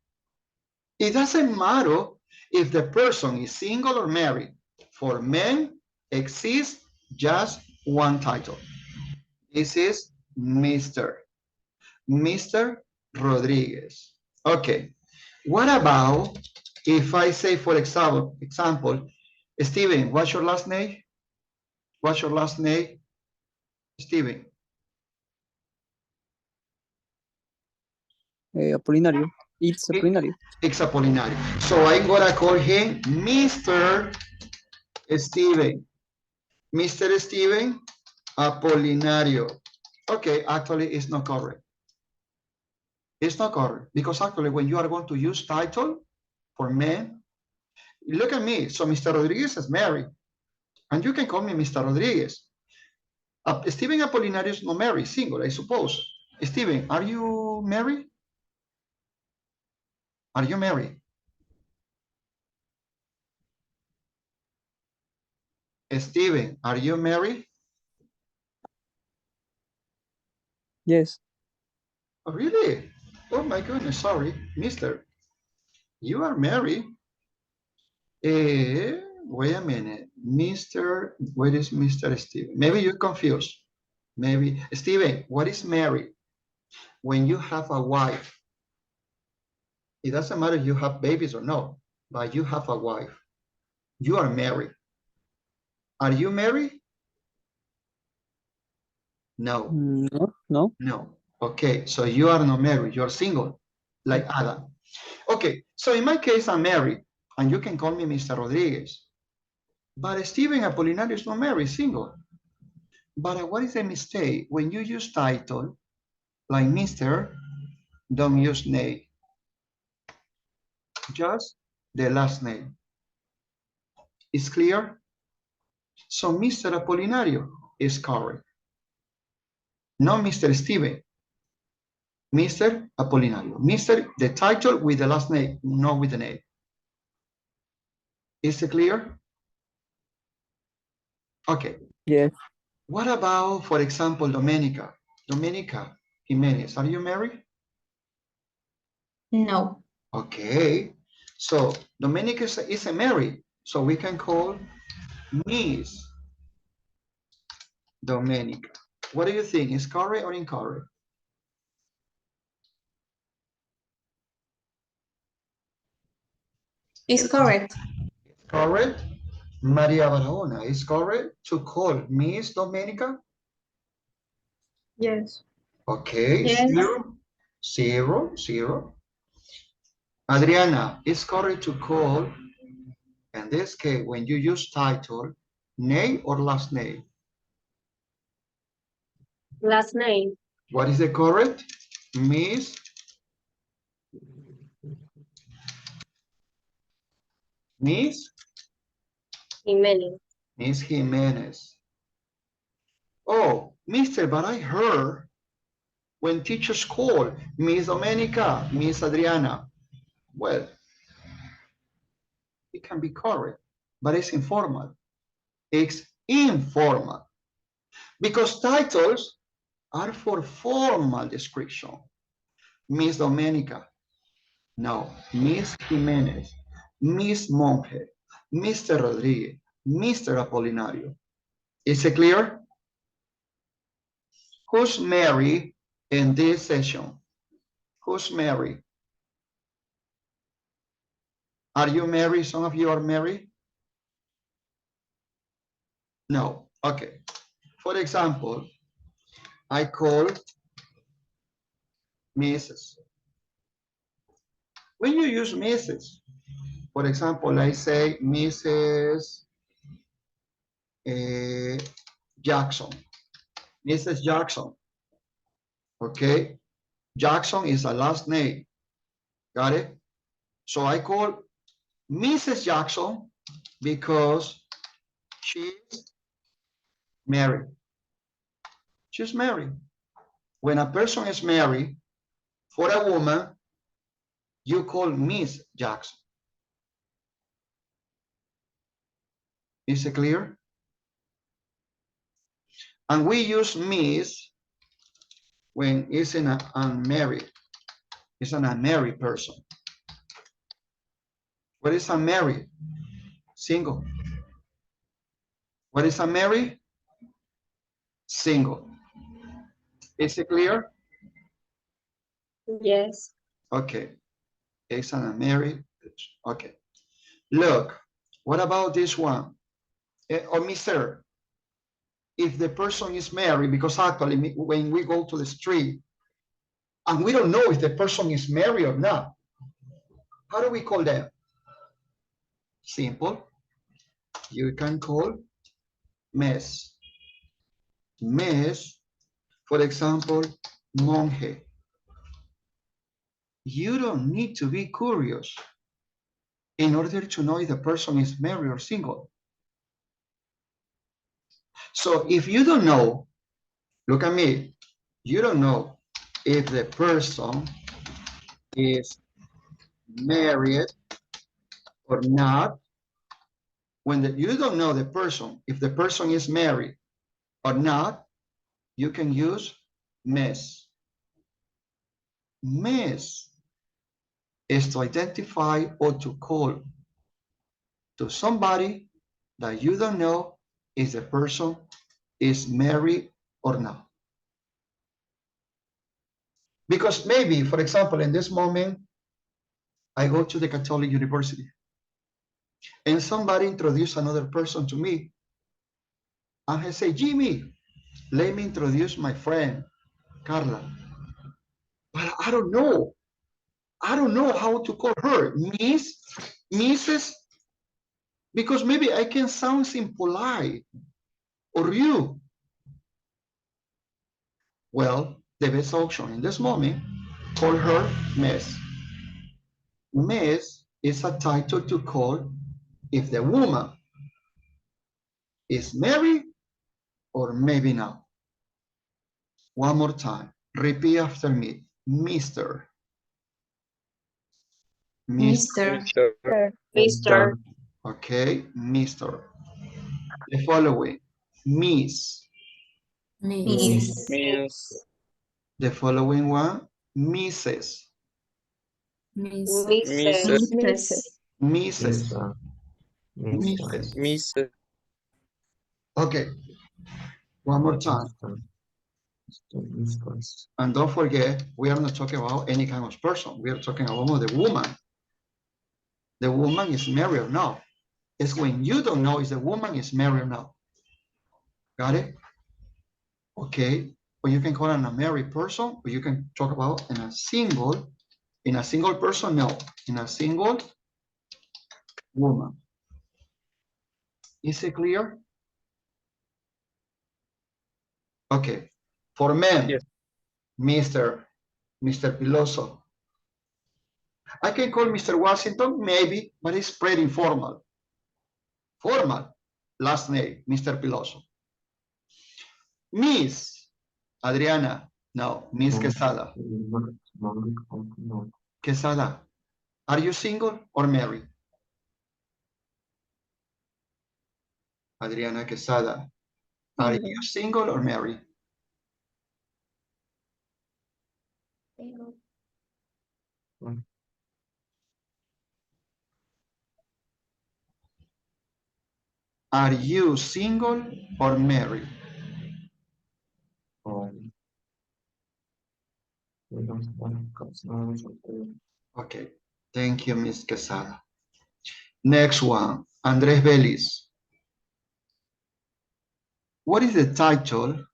It doesn't matter if the person is single or married. For men, exists just one title. This is Mr. Mr. Rodriguez. Okay. What about if I say, for example, Steven, what's your last name? What's your last name? Steven. Apolinario. It's Apolinario. It's Apolinario. So I'm gonna call him Mr. Steven. Mr. Steven Apolinario. Okay, actually it's not correct. It's not correct because actually when you are going to use title for men, look at me. So Mr. Rodriguez is married and you can call me Mr. Rodriguez. Steven Apolinario is not married, single, I suppose. Steven, are you married? Are you married? Steven, are you married? Yes. Oh, really? Oh my goodness, sorry, mister. You are married. Wait a minute. Where is Mr. Steven? Maybe you're confused. Maybe. Steven, what is married? When you have a wife. It doesn't matter if you have babies or no, but you have a wife. You are married. Are you married? No. No, no. No. Okay, so you are not married. You are single, like Adam. Okay, so in my case, I'm married, and you can call me Mr. Rodriguez. But Steven Apolinario is not married, single. But what is the mistake? When you use title, like Mr., don't use name. Just the last name. It's clear? So Mr. Apolinario is correct. No Mr. Steven. Mr. Apolinario. Mr. the title with the last name, not with the name. Is it clear? Okay. Yes. What about, for example, Domenica? Domenica Jimenez, are you married? No. Okay. So Domenica is married. So we can call Miss Domenica. What do you think? Is correct or incorrect? It's correct. Correct. Maria Barahona, is correct to call Miss Domenica? Yes. Okay, Yes. 0, 0, 0. Adriana, is correct to call, in this case, when you use title, name or last name? Last name. What is the correct? Miss Jimenez. Miss Jimenez. Oh, Mister, but I heard when teachers call Miss Domenica, Miss Adriana. Well, it can be correct, but it's informal. It's informal because titles are for formal description. Miss Domenica, no, Miss Jimenez, Miss Monge, Mr. Rodriguez, Mr. Apolinario. Is it clear? Who's Mary in this session? Who's Mary? Are you married? Some of you are married? No. Okay. For example, I call Mrs. When you use Mrs., for example, I say Mrs. Jackson. Mrs. Jackson. Okay. Jackson is a last name. Got it? So I call Mrs. Jackson because she's married. She's married. When a person is married, for a woman, you call Miss Jackson. Is it clear? And we use Miss when it's an unmarried. It's an unmarried person. What is unmarried? Single. What is unmarried? Single. Is it clear? Yes. Okay. It's an unmarried. Okay. Look, what about this one? Or Mr. If the person is married, because actually when we go to the street and we don't know if the person is married or not, how do we call them? Simple. You can call Miss. Miss, for example, Monge. You don't need to be curious in order to know if the person is married or single. So if you don't know, look at me, you don't know if the person is married or not. When you don't know the person, if the person is married or not, you can use Miss. Miss is to identify or to call to somebody that you don't know if the person is married or not. Because maybe, for example, in this moment, I go to the Catholic University and somebody introduce another person to me. And I say, Jimmy, let me introduce my friend, Carla. But I don't know. I don't know how to call her. Miss, Mrs. Because maybe I can sound impolite or rude. Well, the best option in this moment, call her Miss. Miss is a title to call if the woman is married or maybe not. One more time. Repeat after me. Mr. Mr. Mr. Okay, Mr. The following. Miss. Miss. Miss. The following one. Mrs. Miss. Mrs. Mrs. Mrs. Miss. Okay. One more time. And don't forget, we are not talking about any kind of person. We are talking about the woman. The woman is married or not. It's when you don't know if the woman is married or not. Got it? Okay. Or you can call it a married person, or you can talk about in a single person, no. In a single woman. Is it clear? Okay. For men, Yes. Mr. Piloso. I can call Mr. Washington, maybe, but it's pretty informal. Formal. Last name, Mr. Piloso. Miss Adriana. No, Miss Quesada. Quesada. Are you single or married? Adriana Quesada. Are you single or married? Are you single or married? Okay, thank you, Miss Quesada. Next one, Andres Vélez. What is the title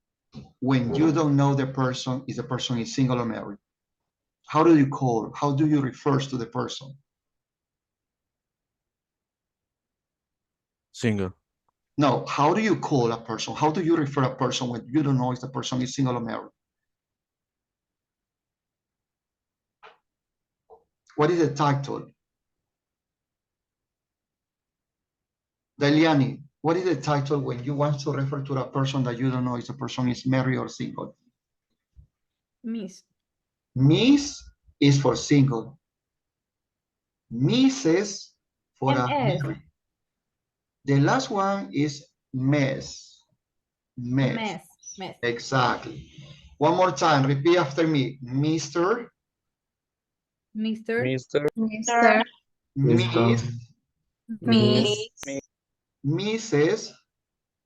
when you don't know the person, if the person is single or married? How do you call? How do you refer to the person? Single. No, how do you call a person? How do you refer a person when you don't know if the person is single or married? What is the title? Deliani, what is the title when you want to refer to a person that you don't know if the person is married or single? Miss. Miss is for single. Mrs. for a MS. married. The last one is mess. Mess. Exactly. One more time, repeat after me. Mr. Mr. Mr. Mr. Miss. Miss. Mrs.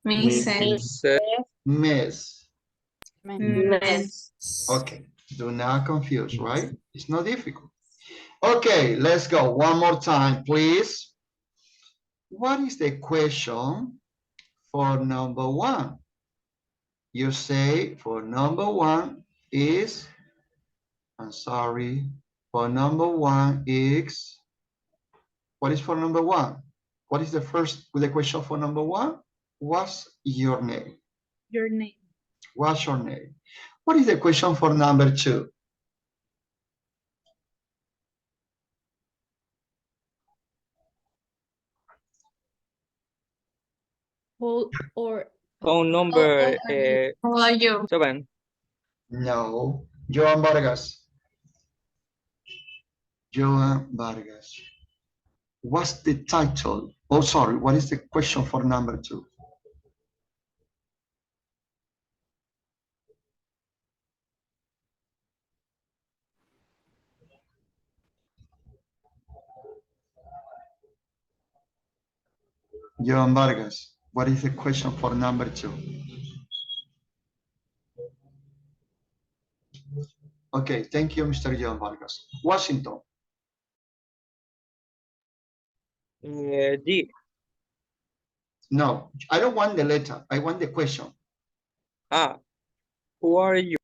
Mrs. Miss. Miss. Okay, do not confuse, right? It's not difficult. Okay, let's go. One more time, please. What is the question for number one? You say for number one is, I'm sorry, for number one is, what is for number one? What is the question for number one? What's your name? Your name. What's your name? What is the question for number two? Phone number How are you? 7. No, Joan Vargas. Joan Vargas. What's the title? Oh, sorry, what is the question for number two? Joan Vargas, what is the question for number two? Okay, thank you, Mr. Joan Vargas. Washington. D. No, I don't want the letter. I want the question. Who are you?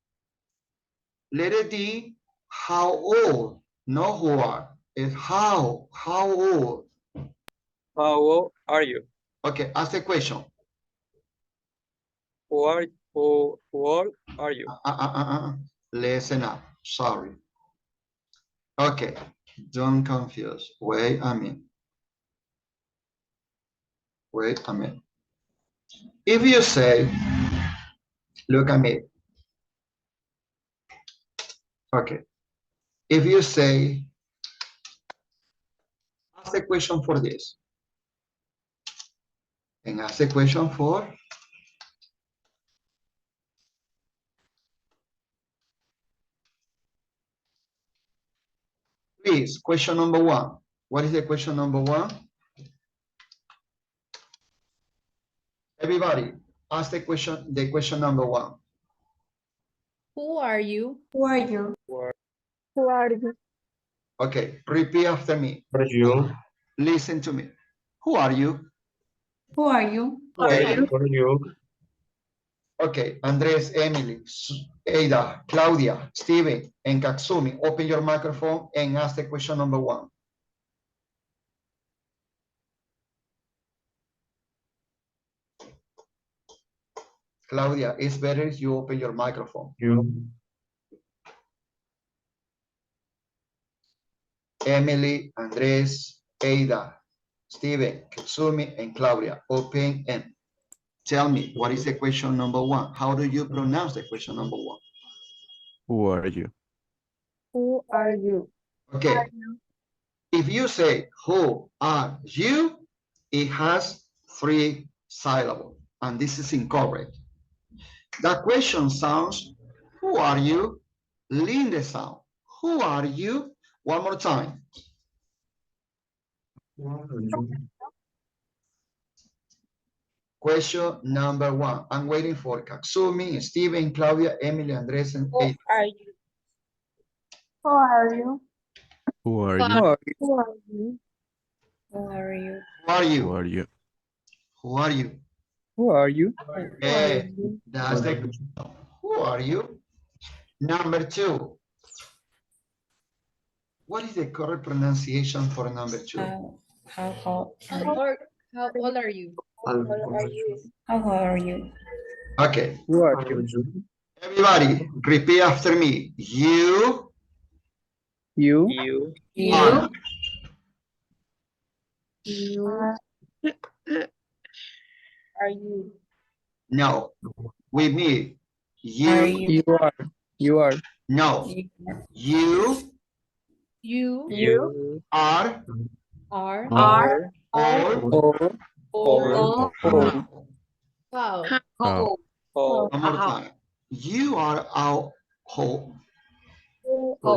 Letter D, how old? No who are. It's how old? How old are you? Okay, ask the question. Who old are you? Listen up, sorry. Okay, don't confuse. Wait a minute. If you say, look at me. Okay. If you say, ask a question for this. And ask a question for please, question number one. What is the question number one? Everybody, ask the question number one. Who are you? Who are you? Who are you? Okay, repeat after me. Are you? Listen to me. Who are you? Who are you? Very Are you? Okay, Andres, Emily, Ada, Claudia, Steven, and Katsumi, open your microphone and ask the question number 1. Claudia, it's better if you open your microphone. You. Emily, Andres, Ada, Steven, Katsumi, and Claudia, open and tell me what is the question number 1. How do you pronounce the question number 1? Who are you? Who are you? Okay. If you say, who are you? It has 3 syllables, and this is incorrect. The question sounds, who are you? Lean the sound. Who are you? One more time. Question number 1. I'm waiting for Katsumi, Steven, Claudia, Emily, Andres, and Ada. Are you? Who are you? Who are Who you? are you? Who are you? Who are you? Who are Who you? are you? Who are you? Who are you? Eh, that's the question. Who are you? Number 2. What is the correct pronunciation for number 2? How How old are you? How are you? are you? Okay, Who are you? everybody, repeat after me. You You You. are. You are you? No, with me. Are You, you are no. You You You. are are Are. all. all how? How? All. One more time. You are our whole. You You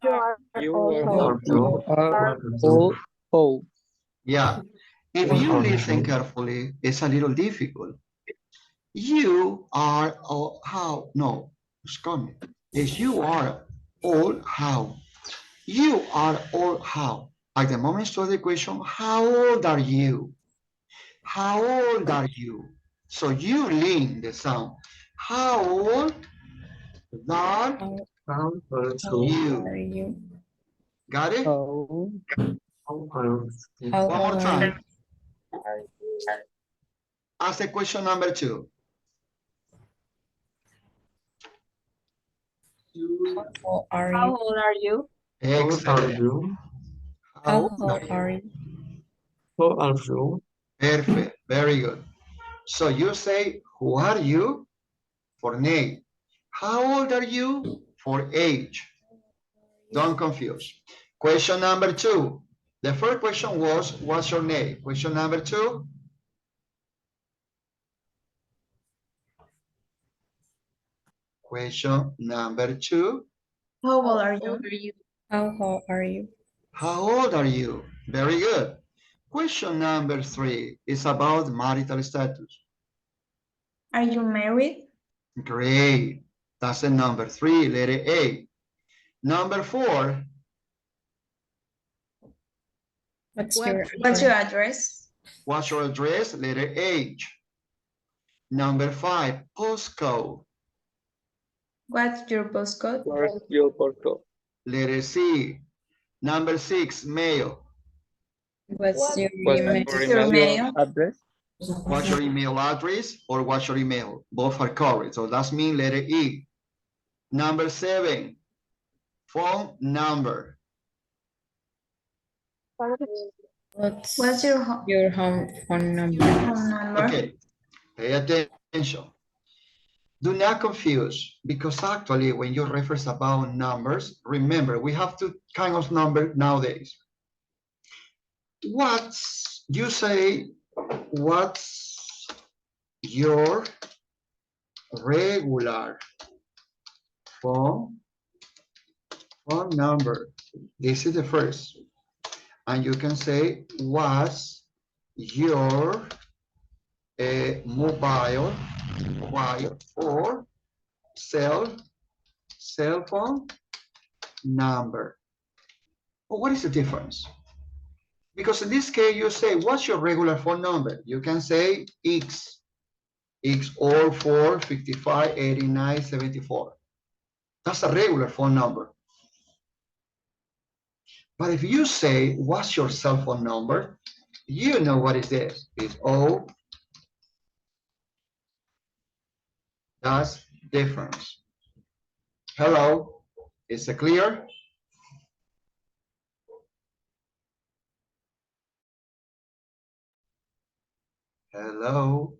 are You also. you are all whole. Yeah. If you listen carefully, it's a little difficult. You are all how? No, it's coming. Yes, you are all how. You are all how. At the moment of the question, how old are you? How old are you? So you lean the sound. How old are How are you? you? Got it? How One more time. Ask the question number 2. How are How you? old are you? Excellent. How old are you? are you? How are you? Perfect. Very good. So you say, who are you? For name. How old are you? For age. Don't confuse. Question number 2. The first question was, what's your name? Question number 2. Question number 2. How old are you? How are you? How old are you? Very good. Question number 3 is about marital status. Are you married? Great. That's the number 3, letter A. Number 4. What's your address? What's your address? Letter H. Number 5, postcode. What's your postcode? Where's your postcode? Letter C. Number 6, mail. What's your What's email? Your mail? address. What's your email address or what's your email? Both are correct. So that's mean letter E. Number 7, phone number. What's your home phone number? number? Okay, pay attention. Do not confuse, because actually when you refer about numbers, remember, we have two kinds of number nowadays. You say, what's your regular phone number? This is the first. And you can say, what's your mobile or cell cell phone number. Well, what is the difference? Because in this case, you say, what's your regular phone number? You can say X or 4 55 89 74. That's a regular phone number. But if you say, what's your cell phone number? You know what is this? It's O. That's difference. Hello, is it clear? Hello.